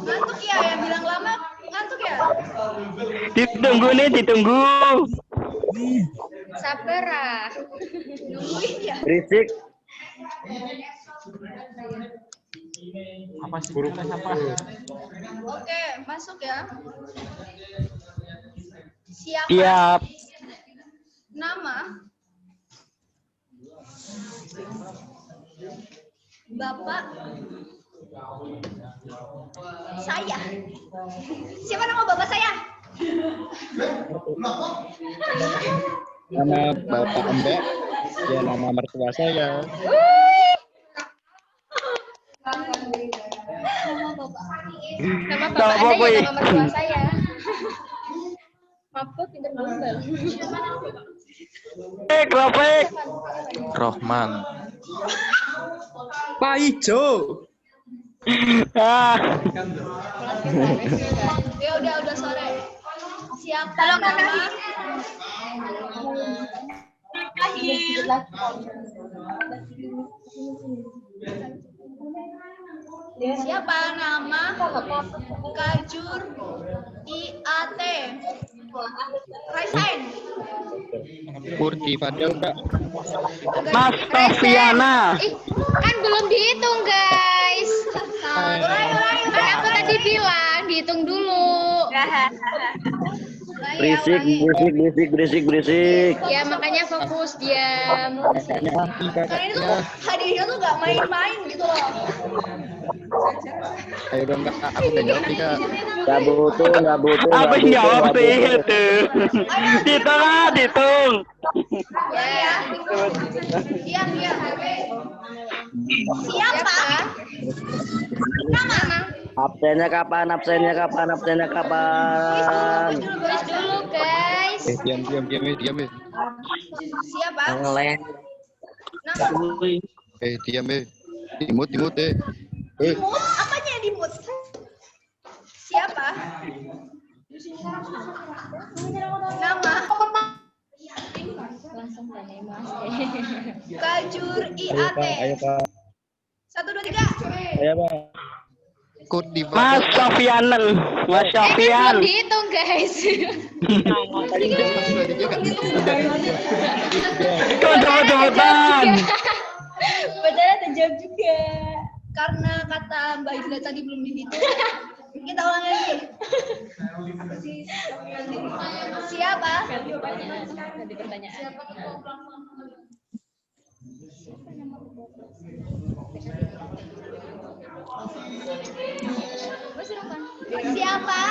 [SPEAKER 4] Ngantuk ya, yang bilang lama ngantuk ya?
[SPEAKER 10] Ditunggu.
[SPEAKER 4] Sabar ah. Nungguin ya.
[SPEAKER 8] Berisik.
[SPEAKER 11] Apa sih hurufnya apa?
[SPEAKER 4] Oke, masuk ya. Siapa?
[SPEAKER 10] Siap.
[SPEAKER 4] Nama Bapak saya. Siapa nama bapak saya?
[SPEAKER 9] Nama Bapak Mbak. Ya nama mertua saya.
[SPEAKER 4] Nama bapak Anda ya nama mertua saya. Maaf, pinter gombal.
[SPEAKER 10] Baik.
[SPEAKER 8] Rohman.
[SPEAKER 11] Pak Ijo.
[SPEAKER 4] Ya udah sore. Siapa nama? Siapa nama Kajur IAT? Raisain.
[SPEAKER 9] Purti Fadel Kak.
[SPEAKER 10] Mas Sofiana.
[SPEAKER 4] Ih, kan belum dihitung guys. Kan aku tadi bilang dihitung dulu.
[SPEAKER 10] Berisik.
[SPEAKER 4] Ya makanya fokus diam. Kalian tuh hadirnya tuh gak main-main gitu loh.
[SPEAKER 9] Ayo dong Kak, aku udah jawab nih Kak.
[SPEAKER 10] Gak butuh. Habis jawab sih itu. Dihitung.
[SPEAKER 4] Ya. Diam. Siapa? Nama.
[SPEAKER 10] Absennya kapan?
[SPEAKER 4] Tulis dulu guys.
[SPEAKER 9] Diam.
[SPEAKER 4] Siapa?
[SPEAKER 10] Ngeleng.
[SPEAKER 4] Nama.
[SPEAKER 9] Diam Dimut
[SPEAKER 4] Dimut? Apanya dimut? Siapa? Nama. Langsung tanya Mas. Kajur IAT.
[SPEAKER 9] Ayo Kak.
[SPEAKER 4] 1, 2, 3.
[SPEAKER 9] Ayo Pak. Kut di
[SPEAKER 10] Mas Sofian.
[SPEAKER 4] Belum dihitung guys.
[SPEAKER 10] Kau cepet-cepetan.
[SPEAKER 4] Padahal terjawab juga. Karena kata Mbak Hilda tadi belum dihitung. Kita ulang lagi. Siapa? Ganti pertanyaan. Siapa?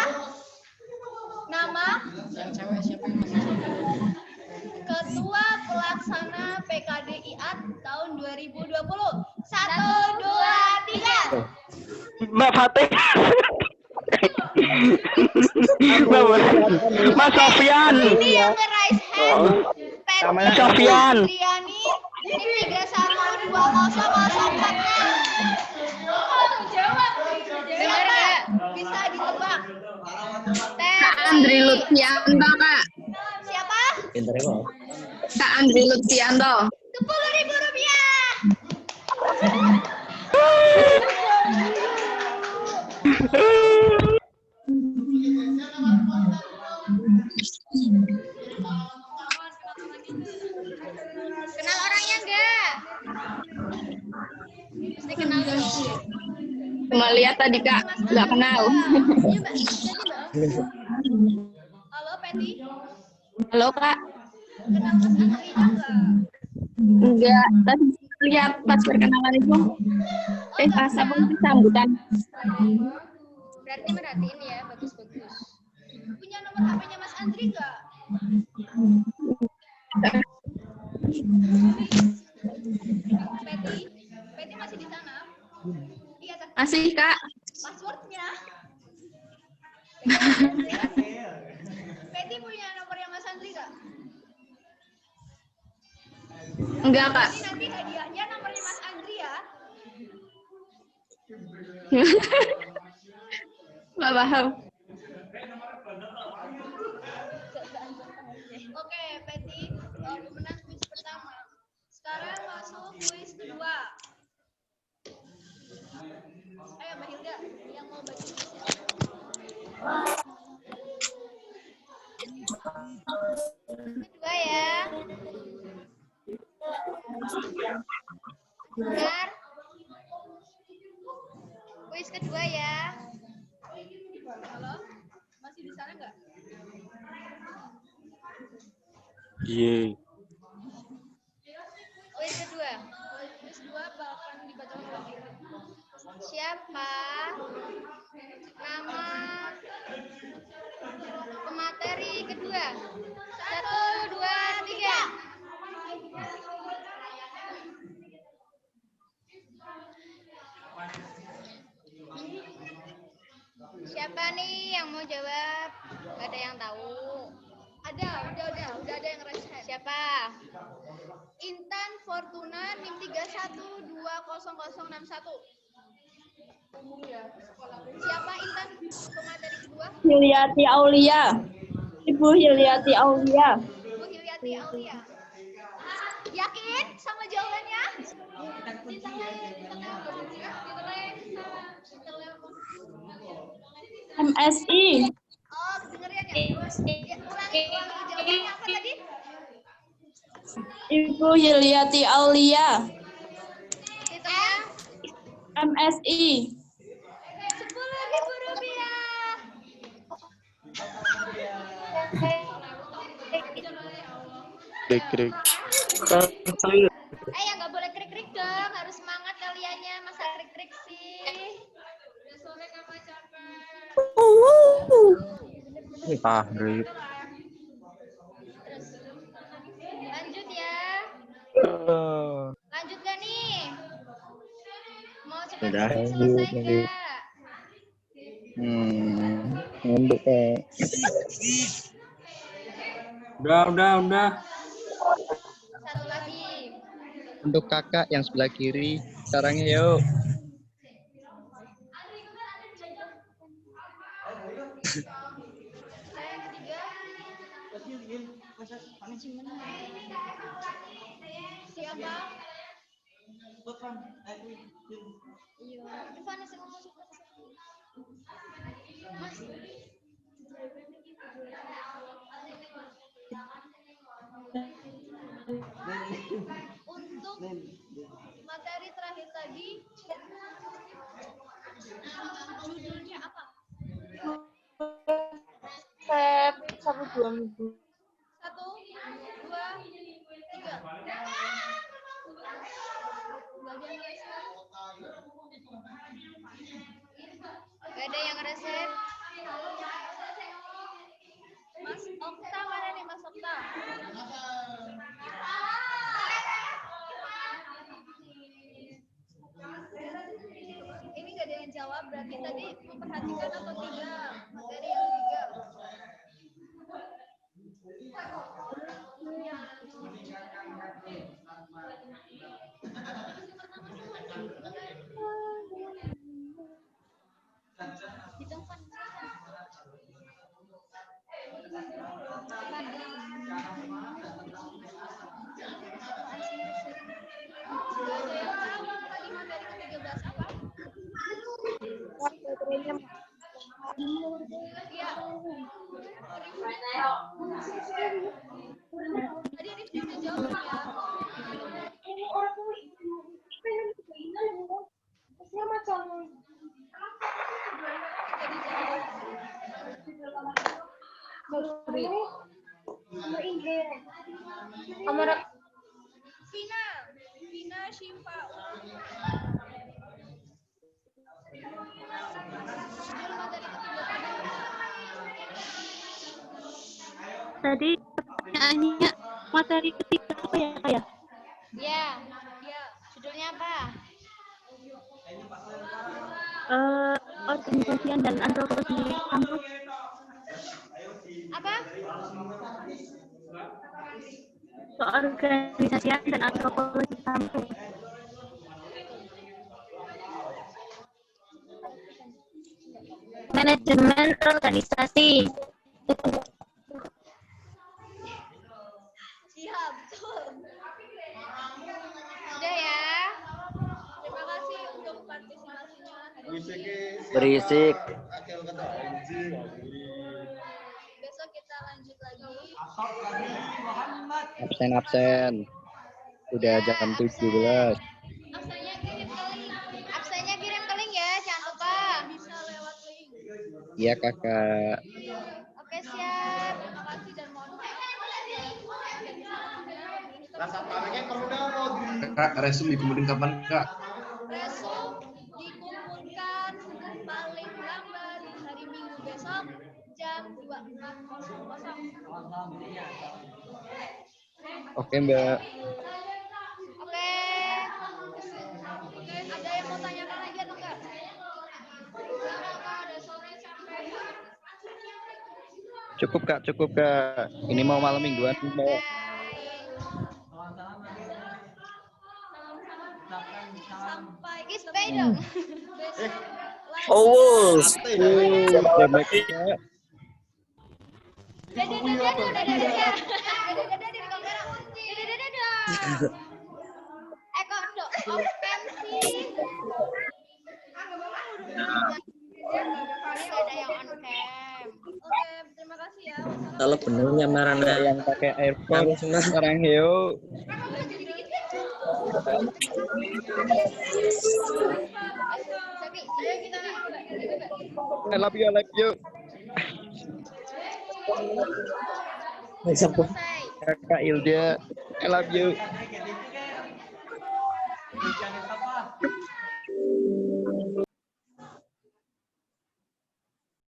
[SPEAKER 4] Nama? Ketua Pelaksana PKD IAT tahun 2020. 1, 2, 3.
[SPEAKER 10] Mbak Fatih. Mas Sofian.
[SPEAKER 4] Ini yang nge-raise hand.
[SPEAKER 10] Mas Sofian.
[SPEAKER 4] Triani. Ini 3120046. Jawab. Dengar nggak? Bisa ditebak.
[SPEAKER 12] Kak Andri Lutfianto, Kak.
[SPEAKER 4] Siapa?
[SPEAKER 12] Kak Andri Lutfianto.
[SPEAKER 4] 10.000 rupiah. Kenal orangnya enggak? Mesti kenal dong.
[SPEAKER 12] Cuma lihat tadi, Kak. Nggak kenal.
[SPEAKER 4] Halo, Peti.
[SPEAKER 12] Halo, Kak.
[SPEAKER 4] Kenal Mas Angelina enggak?
[SPEAKER 12] Enggak. Tadi lihat pas perkenalan itu. Pas apa itu sambutan.
[SPEAKER 4] Berarti merhatiin ya, bagus-bagus. Punya nomor HP-nya Mas Andri enggak? Peti masih di sana? Iya,
[SPEAKER 12] Masih, Kak.
[SPEAKER 4] passwordnya. Peti punya nomornya Mas Andri enggak?
[SPEAKER 12] Enggak, Kak.
[SPEAKER 4] Jadi nanti hadiahnya nomornya Mas Andri ya.
[SPEAKER 12] Nggak paham.
[SPEAKER 4] Oke, Peti, pemenang kuis pertama. Sekarang masuk kuis kedua. Ayo, Mbak Hilda, yang mau baca kuisnya. Kedua ya. Dengar. Kuis kedua ya. Halo, masih di sana nggak?
[SPEAKER 10] Iya.
[SPEAKER 4] Kuis kedua. Kuis kedua akan dibaca lagi. Siapa nama pemateri kedua? 1, 2, 3. Siapa nih yang mau jawab? Gak ada yang tahu. Udah ada yang raise hand. Siapa? Intan Fortuna NIM 31200061. Siapa Intan? Pemateri kedua?
[SPEAKER 12] Hilyati Aulia. Ibu Hilyati Aulia.
[SPEAKER 4] Ibu Hilyati Aulia. Yakin sama jawabannya? Di tengah.
[SPEAKER 12] MSI.
[SPEAKER 4] Oh, dengerin ya. Jawabannya apa tadi?
[SPEAKER 12] Ibu Yuliati Aulia.
[SPEAKER 4] Hitungnya
[SPEAKER 12] MSI.
[SPEAKER 4] 10.000 rupiah.
[SPEAKER 9] Krik.
[SPEAKER 4] Ya nggak boleh krik-krik dong, harus semangat kaliannya. Masa krik-krik sih? Udah sore kamu capek.
[SPEAKER 9] Tahrib.
[SPEAKER 4] Terus lanjut ya. Lanjut gak nih? Mau cepat
[SPEAKER 9] Udah,
[SPEAKER 4] selesai
[SPEAKER 9] lanjut.
[SPEAKER 4] nggak?
[SPEAKER 9] Ngunduk Kak.
[SPEAKER 11] Udah.
[SPEAKER 4] Satu lagi.
[SPEAKER 9] Untuk kakak yang sebelah kiri, sekarang yuk.
[SPEAKER 4] Saya yang ketiga. Siapa? Iya, Irfan yang ngomong. Mas. Untuk materi terakhir tadi, judulnya apa?
[SPEAKER 12] Resep 1-2 minggu.
[SPEAKER 4] 1, 2, 3. Gak ada yang resep. Mas Okta mana nih Mas Okta? Ini gak ada yang jawab, berarti tadi memperhatikan atau tidak materi yang ketiga. Tadi Rifki udah jawab ya.
[SPEAKER 6] Ini orang tuh ini macam
[SPEAKER 12] Kamera
[SPEAKER 4] Vina Shifa.
[SPEAKER 12] tadi pertanyaannya materi ketiga apa ya Kak ya?
[SPEAKER 4] Ya, judulnya apa?
[SPEAKER 12] Organisasian dan antropologi kampus.
[SPEAKER 4] Apa?
[SPEAKER 12] Keorganisasian dan antropologi kampus. Manajemen organisasi.
[SPEAKER 4] Siap, betul. Sudah ya. Terima kasih untuk partisipasinya.
[SPEAKER 10] Berisik.
[SPEAKER 4] Besok kita lanjut lagi.
[SPEAKER 9] Absen. Udah jam 17.
[SPEAKER 4] Absennya kirim ke link ya, jangan lupa. Bisa lewat link.
[SPEAKER 9] Iya kakak.
[SPEAKER 4] Oke, siap. Terima kasih dan mohon maaf.
[SPEAKER 1] Rasa paniknya perlu download.
[SPEAKER 13] Kak, resum dikumpulin kapan Kak?
[SPEAKER 4] Resum dikumpulkan paling lambat hari Minggu besok jam 24.00.
[SPEAKER 9] Oke Mbak.
[SPEAKER 4] Oke. Ada yang mau tanyakan lagi atau enggak? Udah sore sampai.
[SPEAKER 9] Cukup kak. Ini mau malam mingguan Mbak.
[SPEAKER 4] Sampai stay dong.
[SPEAKER 10] Oh.
[SPEAKER 4] Ada yang on cam. Oke, terima Terima kasih ya.
[SPEAKER 10] Kalau benernya marana
[SPEAKER 9] yang pakai airphone
[SPEAKER 10] semua
[SPEAKER 9] orang heo. I love you, I love you. Kakak Ilda, I love you.